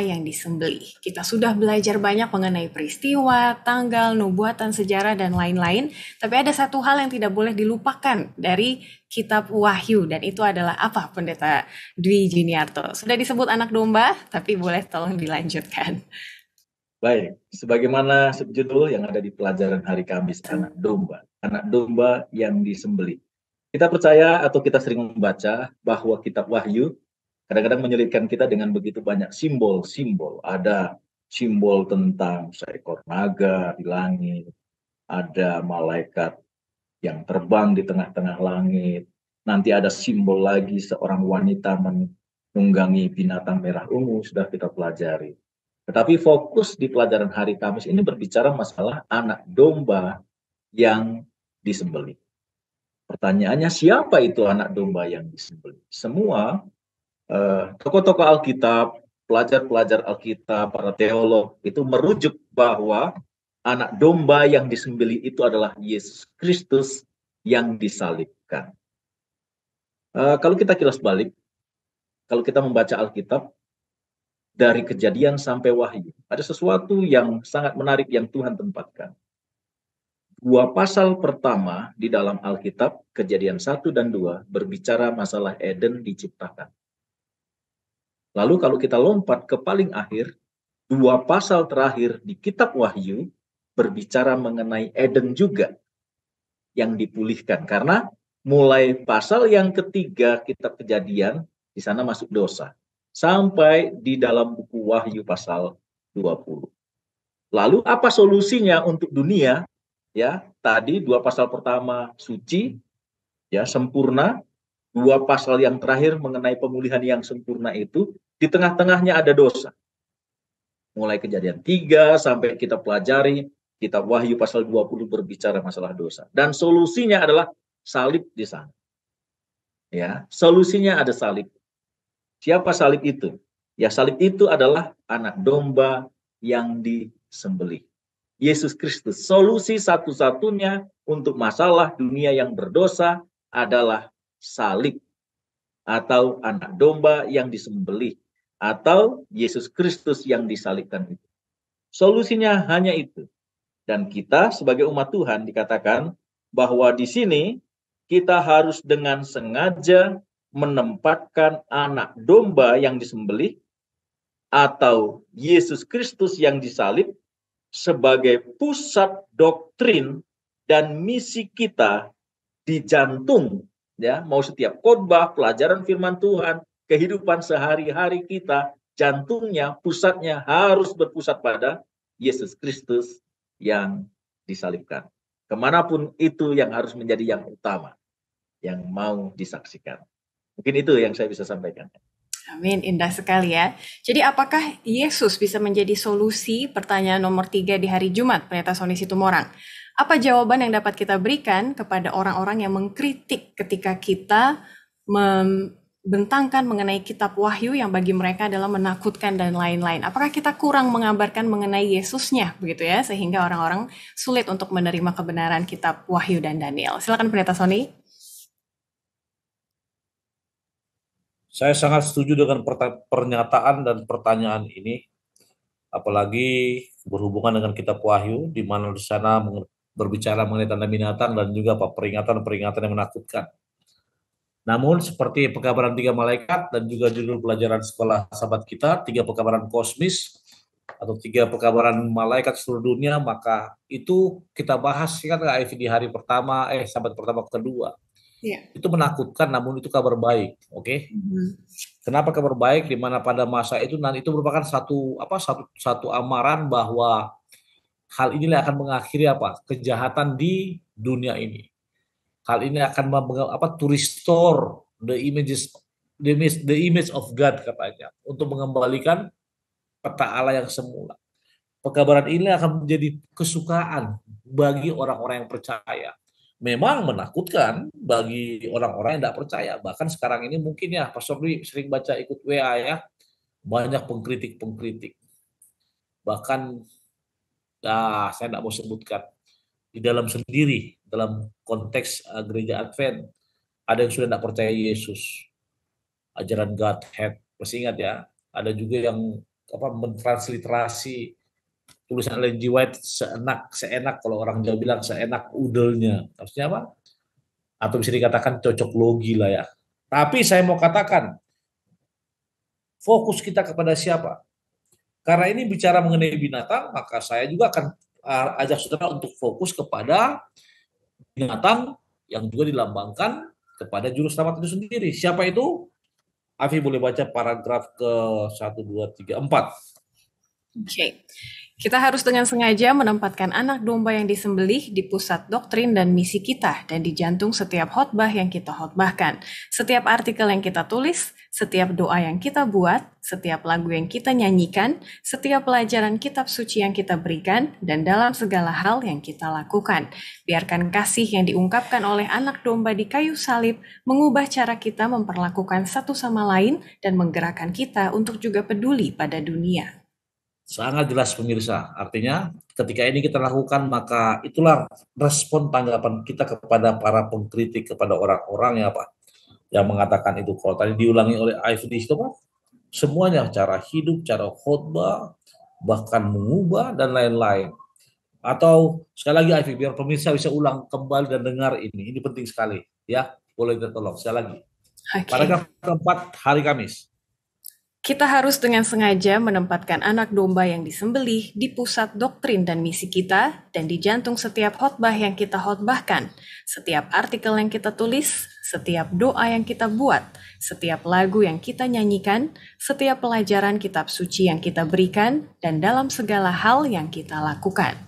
yang disembelih. Kita sudah belajar banyak mengenai peristiwa, tanggal, nubuatan, sejarah, dan lain-lain. Tapi ada satu hal yang tidak boleh dilupakan dari kitab Wahyu, dan itu adalah apa, Pendeta Dwi Juniarto? Sudah disebut anak domba, tapi boleh tolong dilanjutkan. Baik, sebagaimana subjudul yang ada di pelajaran hari Kamis, anak domba yang disembelih. Kita percaya atau kita sering membaca bahwa kitab Wahyu kadang-kadang menyulitkan kita dengan begitu banyak simbol-simbol. Ada simbol tentang seekor naga di langit, ada malaikat yang terbang di tengah-tengah langit, nanti ada simbol lagi seorang wanita menunggangi binatang merah ungu, sudah kita pelajari. Tetapi fokus di pelajaran hari Kamis ini berbicara masalah anak domba yang disembelih. Pertanyaannya, siapa itu anak domba yang disembelih? Semua tokoh-tokoh Alkitab, pelajar-pelajar Alkitab, para teolog itu merujuk bahwa anak domba yang disembelih itu adalah Yesus Kristus yang disalibkan. Kalau kita kilas balik, kalau kita membaca Alkitab, dari Kejadian sampai Wahyu, ada sesuatu yang sangat menarik yang Tuhan tempatkan. 2 pasal pertama di dalam Alkitab, Kejadian 1 dan 2, berbicara masalah Eden diciptakan. Lalu kalau kita lompat ke paling akhir, 2 pasal terakhir di kitab Wahyu, berbicara mengenai Eden juga yang dipulihkan. Karena mulai pasal yang ketiga kitab Kejadian, di sana masuk dosa. Sampai di dalam buku Wahyu pasal 20. Lalu apa solusinya untuk dunia? Ya, tadi 2 pasal pertama suci, ya sempurna. 2 pasal yang terakhir mengenai pemulihan yang sempurna itu, di tengah-tengahnya ada dosa. Mulai Kejadian 3 sampai kita pelajari kitab Wahyu pasal 20 berbicara masalah dosa. Dan solusinya adalah salib di sana. Ya, solusinya ada salib. Siapa salib itu? Ya, salib itu adalah anak domba yang disembelih. Yesus Kristus, solusi satu-satunya untuk masalah dunia yang berdosa adalah salib atau anak domba yang disembelih atau Yesus Kristus yang disalibkan itu. Solusinya hanya itu. Dan kita sebagai umat Tuhan dikatakan bahwa di sini kita harus dengan sengaja menempatkan anak domba yang disembelih atau Yesus Kristus yang disalib sebagai pusat doktrin dan misi kita di jantung, ya, mau setiap khotbah, pelajaran firman Tuhan, kehidupan sehari-hari kita, jantungnya, pusatnya harus berpusat pada Yesus Kristus yang disalibkan. Kemanapun itu yang harus menjadi yang utama, yang mau disaksikan. Mungkin itu yang saya bisa sampaikan. Amin, indah sekali ya. Jadi apakah Yesus bisa menjadi solusi? Pertanyaan nomor 3 di hari Jumat, Pendeta Sony Situmorang. Apa jawaban yang dapat kita berikan kepada orang-orang yang mengkritik ketika kita membentangkan mengenai kitab Wahyu yang bagi mereka adalah menakutkan dan lain-lain? Apakah kita kurang mengabarkan mengenai Yesusnya begitu ya, sehingga orang-orang sulit untuk menerima kebenaran kitab Wahyu dan Daniel? Silakan Pendeta Sony. Saya sangat setuju dengan pernyataan dan pertanyaan ini, apalagi berhubungan dengan kitab Wahyu, di mana di sana berbicara mengenai tanda binatang dan juga peringatan-peringatan yang menakutkan. Namun seperti pekabaran 3 malaikat dan juga judul pelajaran sekolah sahabat kita, 3 pekabaran kosmis atau 3 pekabaran malaikat seluruh dunia, maka itu kita bahas kan di hari pertama, sahabat pertama kedua. Yeah. Itu menakutkan, namun itu kabar baik, oke? Kenapa kabar baik? Di mana pada masa itu nanti itu merupakan satu amaran bahwa hal inilah akan mengakhiri kejahatan di dunia ini. Hal ini akan to restore the images the image of God katanya, untuk mengembalikan peta Allah yang semula. Pekabaran ini akan menjadi kesukaan bagi orang-orang yang percaya. Memang menakutkan bagi orang-orang yang tidak percaya. Bahkan sekarang ini mungkin ya, Pastor Dwi sering baca ikut WA ya, banyak pengkritik-pengkritik. Bahkan saya tidak mau sebutkan, di dalam sendiri, dalam konteks gereja Advent, ada yang sudah tidak percaya Yesus, ajaran Godhead. Masih ingat ya, ada juga yang mentransliterasi tulisan Ellen G. White seenak kalau orang Jawa bilang seenak udelnya. Maksudnya apa? Atau bisa dikatakan cocok logi lah ya. Tapi saya mau katakan, fokus kita kepada siapa? Karena ini bicara mengenai binatang, maka saya juga akan ajak saudara untuk fokus kepada binatang yang juga dilambangkan kepada juru selamat itu sendiri. Siapa itu? Afi boleh baca paragraf ke 1, 2, 3, 4. Oke. Kita harus dengan sengaja menempatkan anak domba yang disembelih di pusat doktrin dan misi kita dan di jantung setiap khotbah yang kita khotbahkan. Setiap artikel yang kita tulis, setiap doa yang kita buat, setiap lagu yang kita nyanyikan, setiap pelajaran kitab suci yang kita berikan, dan dalam segala hal yang kita lakukan. Biarkan kasih yang diungkapkan oleh anak domba di kayu salib mengubah cara kita memperlakukan satu sama lain dan menggerakkan kita untuk juga peduli pada dunia. Sangat jelas pemirsa, artinya ketika ini kita lakukan, maka itulah respon tanggapan kita kepada para pengkritik, kepada orang-orang yang mengatakan itu. Kalau tadi diulangi oleh Ivy itu semuanya, cara hidup, cara khotbah, bahkan mengubah dan lain-lain. Atau sekali lagi Ivy, biar pemirsa bisa ulang kembali dan dengar ini penting sekali ya, boleh tolong sekali lagi. Paragraf keempat, hari Kamis. Kita harus dengan sengaja menempatkan anak domba yang disembelih di pusat doktrin dan misi kita dan di jantung setiap khotbah yang kita khotbahkan, setiap artikel yang kita tulis, setiap doa yang kita buat, setiap lagu yang kita nyanyikan, setiap pelajaran kitab suci yang kita berikan, dan dalam segala hal yang kita lakukan.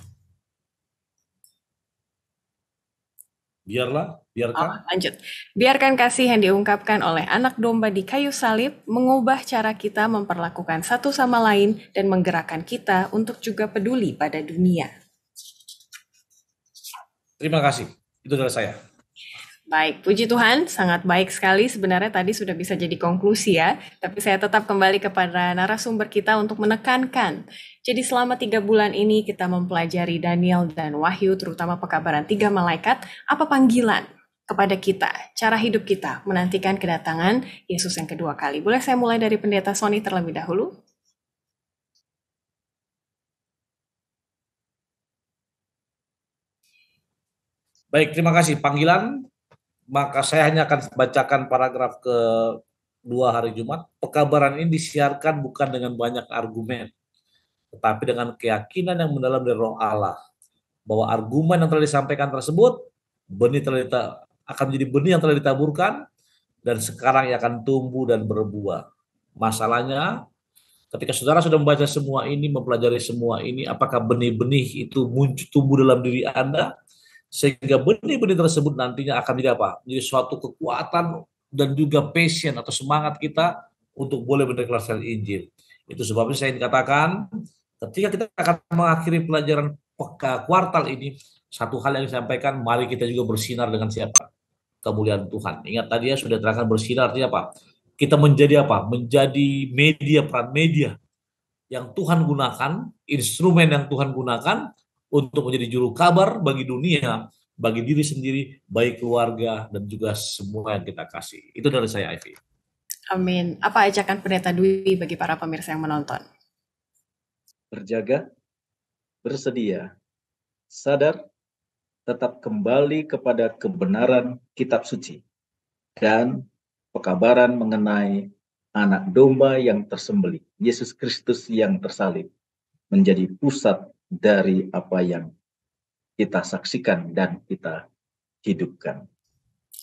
Biarkan. Lanjut. Biarkan kasih yang diungkapkan oleh anak domba di kayu salib mengubah cara kita memperlakukan satu sama lain dan menggerakkan kita untuk juga peduli pada dunia. Terima kasih. Itu dari saya. Baik, puji Tuhan, sangat baik sekali. Sebenarnya tadi sudah bisa jadi konklusi ya, tapi saya tetap kembali kepada narasumber kita untuk menekankan. Jadi selama 3 bulan ini kita mempelajari Daniel dan Wahyu, terutama pekabaran 3 malaikat, apa panggilan kepada kita, cara hidup kita, menantikan kedatangan Yesus yang kedua kali. Boleh saya mulai dari Pendeta Sony terlebih dahulu? Baik, terima kasih. Panggilan, maka saya hanya akan bacakan paragraf ke-2 hari Jumat. Pekabaran ini disiarkan bukan dengan banyak argumen, tetapi dengan keyakinan yang mendalam dari Roh Allah, bahwa argumen yang telah disampaikan tersebut akan menjadi benih yang telah ditaburkan, dan sekarang ia akan tumbuh dan berbuah. Masalahnya, ketika saudara sudah membaca semua ini, mempelajari semua ini, apakah benih-benih itu muncul tumbuh dalam diri Anda, sehingga benih-benih tersebut nantinya akan menjadi apa? Menjadi suatu kekuatan dan juga passion atau semangat kita untuk boleh mendeklarasikan Injil. Itu sebabnya saya katakan, ketika kita akan mengakhiri pelajaran kuartal ini, satu hal yang disampaikan, mari kita juga bersinar dengan siapa? Kemuliaan Tuhan. Ingat tadi ya, sudah terangkan bersinar artinya apa? Kita menjadi apa? Menjadi media, peran media yang Tuhan gunakan, instrumen yang Tuhan gunakan untuk menjadi juru kabar bagi dunia, bagi diri sendiri, bagi keluarga, dan juga semua yang kita kasih. Itu dari saya, Ivy. Amin. Apa ajakan Pendeta Dwi bagi para pemirsa yang menonton? Berjaga, bersedia, sadar, tetap kembali kepada kebenaran kitab suci, dan pekabaran mengenai anak domba yang tersembelih, Yesus Kristus yang tersalib, menjadi pusat dari apa yang kita saksikan dan kita hidupkan.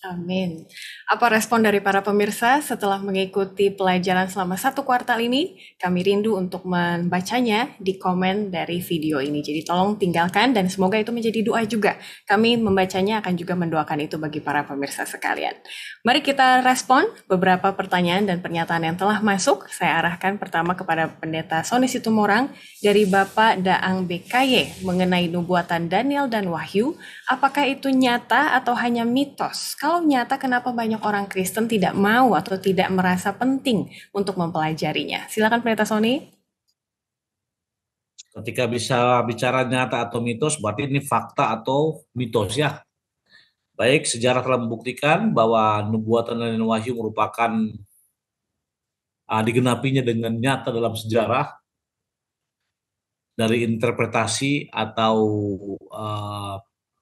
Amin. Apa respon dari para pemirsa setelah mengikuti pelajaran selama 1 kuartal ini? Kami rindu untuk membacanya di komen dari video ini. Jadi tolong tinggalkan dan semoga itu menjadi doa juga. Kami membacanya akan juga mendoakan itu bagi para pemirsa sekalian. Mari kita respon beberapa pertanyaan dan pernyataan yang telah masuk. Saya arahkan pertama kepada Pendeta Sony Situmorang dari Bapak Daang BKY mengenai nubuatan Daniel dan Wahyu. Apakah itu nyata atau hanya mitos? Kalau nyata, kenapa banyak orang Kristen tidak mau atau tidak merasa penting untuk mempelajarinya? Silakan Pendeta Sony. Ketika bisa bicara nyata atau mitos, berarti ini fakta atau mitos ya. Baik, sejarah telah membuktikan bahwa nubuatan dan wahyu merupakan digenapinya dengan nyata dalam sejarah dari interpretasi atau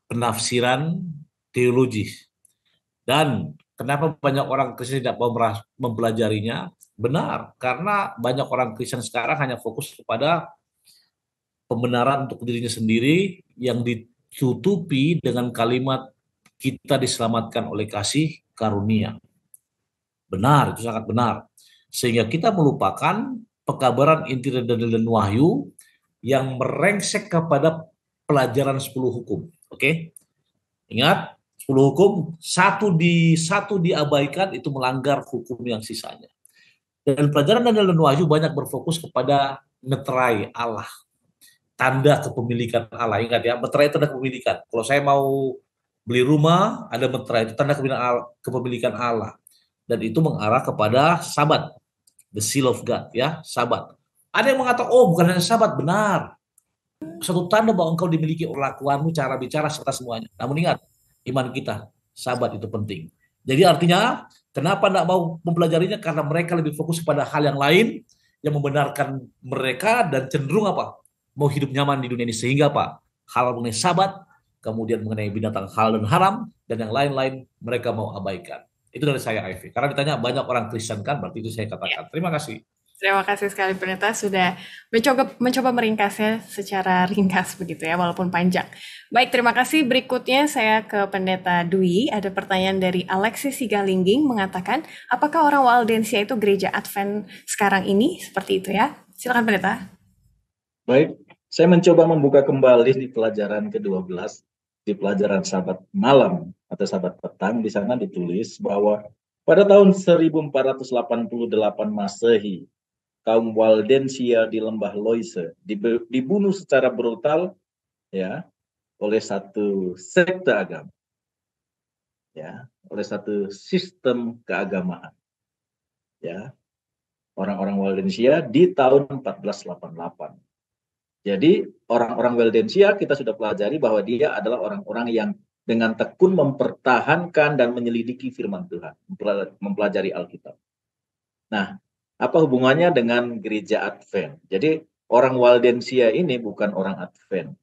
penafsiran teologis. Dan kenapa banyak orang Kristen tidak mau mempelajarinya? Benar, karena banyak orang Kristen sekarang hanya fokus kepada pembenaran untuk dirinya sendiri yang ditutupi dengan kalimat kita diselamatkan oleh kasih karunia. Benar, itu sangat benar. Sehingga kita melupakan pekabaran inti dan wahyu yang merengsek kepada pelajaran 10 hukum. Oke? Ingat, 10 hukum, satu diabaikan itu melanggar hukum yang sisanya. Dan pelajaran dan wahyu banyak berfokus kepada meterai Allah. Tanda kepemilikan Allah. Ingat ya, meterai itu tanda kepemilikan. Kalau saya mau beli rumah, ada meterai itu tanda kepemilikan Allah. Dan itu mengarah kepada Sabat, the seal of God ya, Sabat. Ada yang mengatakan, oh bukan hanya Sabat, benar. Satu tanda bahwa engkau dimiliki perlakuanmu, cara bicara, serta semuanya. Namun ingat, iman kita, Sabat itu penting. Jadi artinya, kenapa tidak mau mempelajarinya? Karena mereka lebih fokus pada hal yang lain, yang membenarkan mereka dan cenderung apa? Mau hidup nyaman di dunia ini. Sehingga apa? Hal mengenai Sabat, kemudian mengenai binatang halal dan haram, dan yang lain-lain mereka mau abaikan. Itu dari saya, Ivy. Karena ditanya banyak orang Kristen kan, berarti itu saya katakan. Terima kasih. Terima kasih sekali Pendeta sudah mencoba meringkasnya secara ringkas begitu ya, walaupun panjang. Baik, terima kasih. Berikutnya saya ke Pendeta Dwi. Ada pertanyaan dari Alexis Sigalingging mengatakan, apakah orang Waldensia itu gereja Advent sekarang ini? Seperti itu ya. Silakan Pendeta. Baik, saya mencoba membuka kembali di pelajaran ke-12, di pelajaran Sabat malam atau Sabat petang. Di sana ditulis bahwa pada tahun 1488 Masehi, kaum Waldensia di lembah Loise dibunuh secara brutal ya oleh satu sekte agama, ya, oleh satu sistem keagamaan, ya, orang-orang Waldensia di tahun 1488. Jadi orang-orang Waldensia kita sudah pelajari bahwa dia adalah orang-orang yang dengan tekun mempertahankan dan menyelidiki firman Tuhan, mempelajari Alkitab. Nah, apa hubungannya dengan gereja Advent? Jadi orang Waldensia ini bukan orang Advent,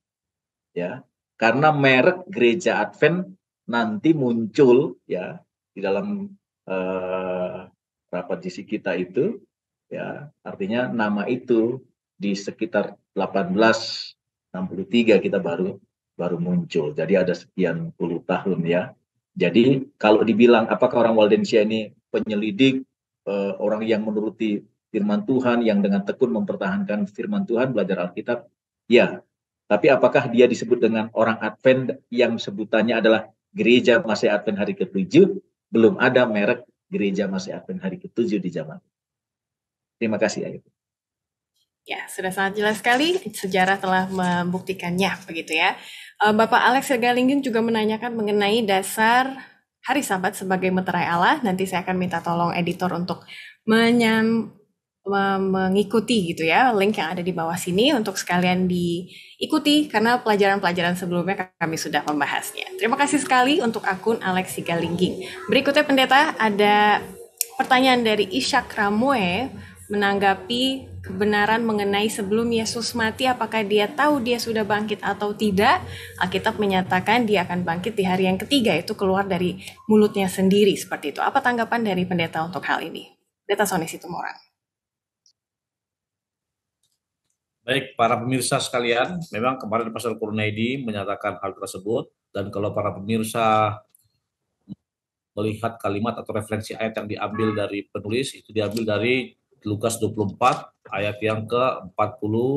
ya, karena merek gereja Advent nanti muncul ya di dalam rapat GC kita itu, ya, artinya nama itu di sekitar 1863 kita baru muncul. Jadi ada sekian puluh tahun ya. Jadi kalau dibilang apakah orang Waldensia ini penyelidik, orang yang menuruti firman Tuhan, yang dengan tekun mempertahankan firman Tuhan, belajar Alkitab, ya. Tapi apakah dia disebut dengan orang Advent yang sebutannya adalah gereja Masih Advent hari ke-7? Belum ada merek gereja Masih Advent hari ke-7 di zaman. Terima kasih, Ayu. Ya, sudah sangat jelas sekali. Sejarah telah membuktikannya, begitu ya. Bapak Alex Sigalingging juga menanyakan mengenai dasar hari Sabat sebagai meterai Allah. Nanti saya akan minta tolong editor untuk mengikuti gitu ya, link yang ada di bawah sini untuk sekalian diikuti karena pelajaran-pelajaran sebelumnya kami sudah membahasnya. Terima kasih sekali untuk akun Alex Sigalingging. Berikutnya Pendeta, ada pertanyaan dari Ishak Ramoe menanggapi kebenaran mengenai sebelum Yesus mati, apakah dia tahu dia sudah bangkit atau tidak. Alkitab menyatakan dia akan bangkit di hari yang ketiga, itu keluar dari mulutnya sendiri seperti itu. Apa tanggapan dari Pendeta untuk hal ini? Pendeta Sony Situmorang. Baik, para pemirsa sekalian, memang kemarin Pastor Kurnaidi menyatakan hal tersebut, dan kalau para pemirsa melihat kalimat atau referensi ayat yang diambil dari penulis, itu diambil dari Lukas 24 ayat yang ke-46.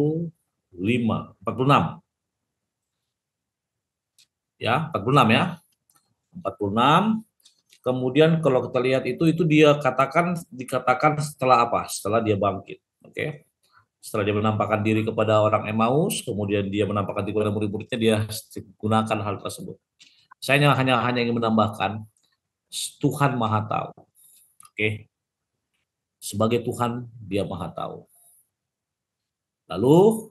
Ya, 46 ya. 46. Kemudian kalau kita lihat itu dia dikatakan setelah apa? Setelah dia bangkit. Oke. Setelah dia menampakkan diri kepada orang Emmaus, kemudian dia menampakkan diri kepada murid-muridnya, dia gunakan hal tersebut. Saya hanya ingin menambahkan, Tuhan Maha Tahu. Oke. Sebagai Tuhan, dia Maha Tahu. Lalu,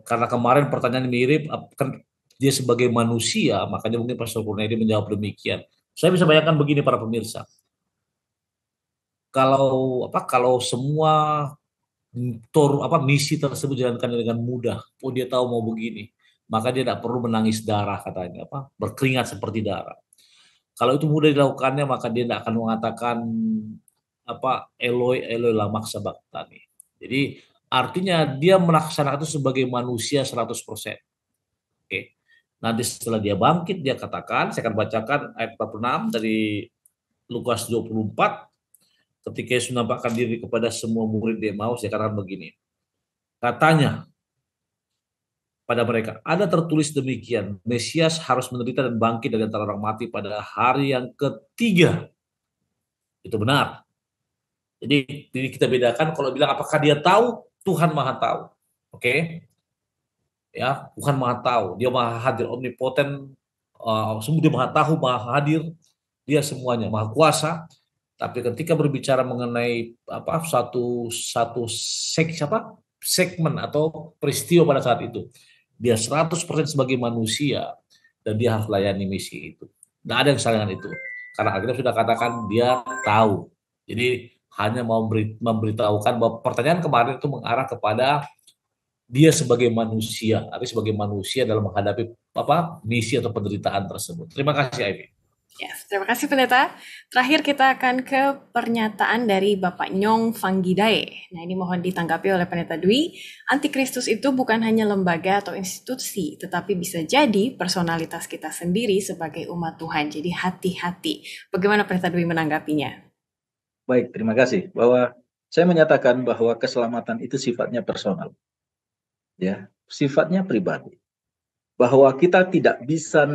karena kemarin pertanyaan mirip, kan dia sebagai manusia, makanya mungkin Pastor Kurniadi menjawab demikian. Saya bisa bayangkan begini para pemirsa. Kalau semua misi tersebut dijalankan dengan mudah, dia tahu mau begini, maka dia tidak perlu menangis darah, katanya, berkeringat seperti darah. Kalau itu mudah dilakukannya, maka dia tidak akan mengatakan Eloi Eloi lama sabachthani. Jadi artinya dia melaksanakan itu sebagai manusia 100%. Oke. Nanti setelah dia bangkit, dia katakan, saya akan bacakan ayat 46 dari Lukas 24. Ketika Yesus menampakkan diri kepada semua murid di Emmaus, dia katakan begini. Katanya pada mereka, ada tertulis demikian, Mesias harus menderita dan bangkit dari antara orang mati pada hari yang ketiga. Itu benar. Jadi kita bedakan kalau bilang apakah dia tahu, Tuhan Maha Tahu. Oke. Ya, Tuhan Maha Tahu, dia Maha Hadir, omnipoten, semua dia Maha Tahu, Maha Hadir, dia semuanya Maha Kuasa. Tapi ketika berbicara mengenai satu segmen atau peristiwa pada saat itu, dia 100% sebagai manusia dan dia harus layani misi itu. Tidak ada yang salah dengan itu. Karena Alkitab sudah katakan dia tahu. Jadi hanya mau memberitahukan bahwa pertanyaan kemarin itu mengarah kepada dia sebagai manusia, artinya sebagai manusia dalam menghadapi misi atau penderitaan tersebut. Terima kasih, Ivy. Yes, terima kasih Pendeta. Terakhir kita akan ke pernyataan dari Bapak Nyong Fanggidae. Nah, ini mohon ditanggapi oleh Pendeta Dwi. Antikristus itu bukan hanya lembaga atau institusi, tetapi bisa jadi personalitas kita sendiri sebagai umat Tuhan. Jadi hati-hati. Bagaimana Pendeta Dwi menanggapinya? Baik, terima kasih. Bahwa saya menyatakan bahwa keselamatan itu sifatnya personal. Ya, sifatnya pribadi. Bahwa kita tidak bisa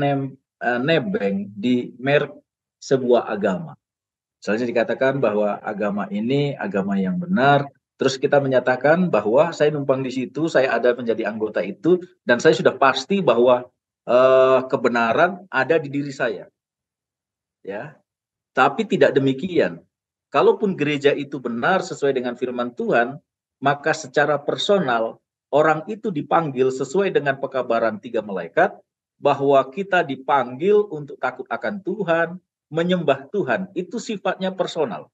nebeng di merek sebuah agama. Misalnya dikatakan bahwa agama ini agama yang benar, terus kita menyatakan bahwa saya numpang di situ, saya ada menjadi anggota itu, dan saya sudah pasti bahwa kebenaran ada di diri saya. Ya, tapi tidak demikian. Kalaupun gereja itu benar sesuai dengan firman Tuhan, maka secara personal orang itu dipanggil sesuai dengan pekabaran 3 malaikat, bahwa kita dipanggil untuk takut akan Tuhan, menyembah Tuhan. Itu sifatnya personal.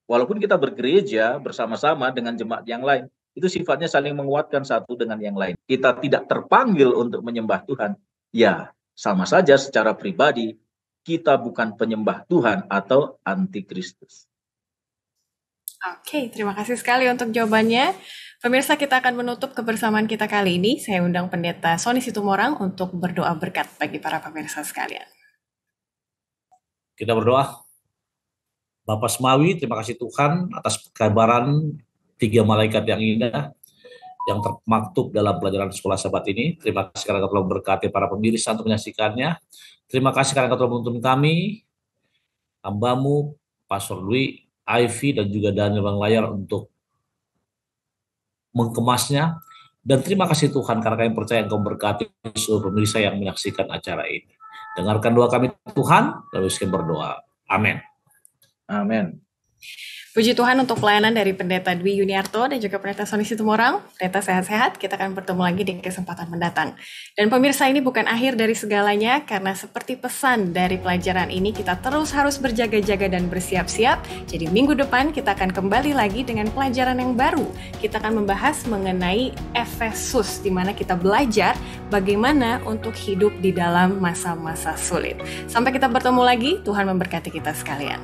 Walaupun kita bergereja bersama-sama dengan jemaat yang lain, itu sifatnya saling menguatkan satu dengan yang lain. Kita tidak terpanggil untuk menyembah Tuhan. Ya, sama saja secara pribadi, kita bukan penyembah Tuhan atau antikristus. Oke, terima kasih sekali untuk jawabannya. Pemirsa, kita akan menutup kebersamaan kita kali ini. Saya undang Pendeta Sony Situmorang untuk berdoa berkat bagi para pemirsa sekalian. Kita berdoa. Bapak Semawi, terima kasih Tuhan atas kabaran 3 malaikat yang indah yang termaktub dalam pelajaran sekolah Sabat ini. Terima kasih karena Kau telah memberkati para pemirsa untuk menyaksikannya. Terima kasih karena Kau telah menuntun kami, hamba-Mu, Pastor Dwi, Ivy, dan juga Daniel Bang Layar untuk mengemasnya. Dan terima kasih Tuhan karena kami percaya Engkau berkati seluruh pemirsa yang menyaksikan acara ini. Dengarkan doa kami Tuhan, lalu kami berdoa. Amin. Amin. Puji Tuhan untuk pelayanan dari Pendeta Dwi Yuniarto dan juga Pendeta Sony Situmorang. Pendeta sehat-sehat, kita akan bertemu lagi di kesempatan mendatang. Dan pemirsa, ini bukan akhir dari segalanya, karena seperti pesan dari pelajaran ini, kita terus harus berjaga-jaga dan bersiap-siap. Jadi minggu depan kita akan kembali lagi dengan pelajaran yang baru. Kita akan membahas mengenai Efesus, di mana kita belajar bagaimana untuk hidup di dalam masa-masa sulit. Sampai kita bertemu lagi, Tuhan memberkati kita sekalian.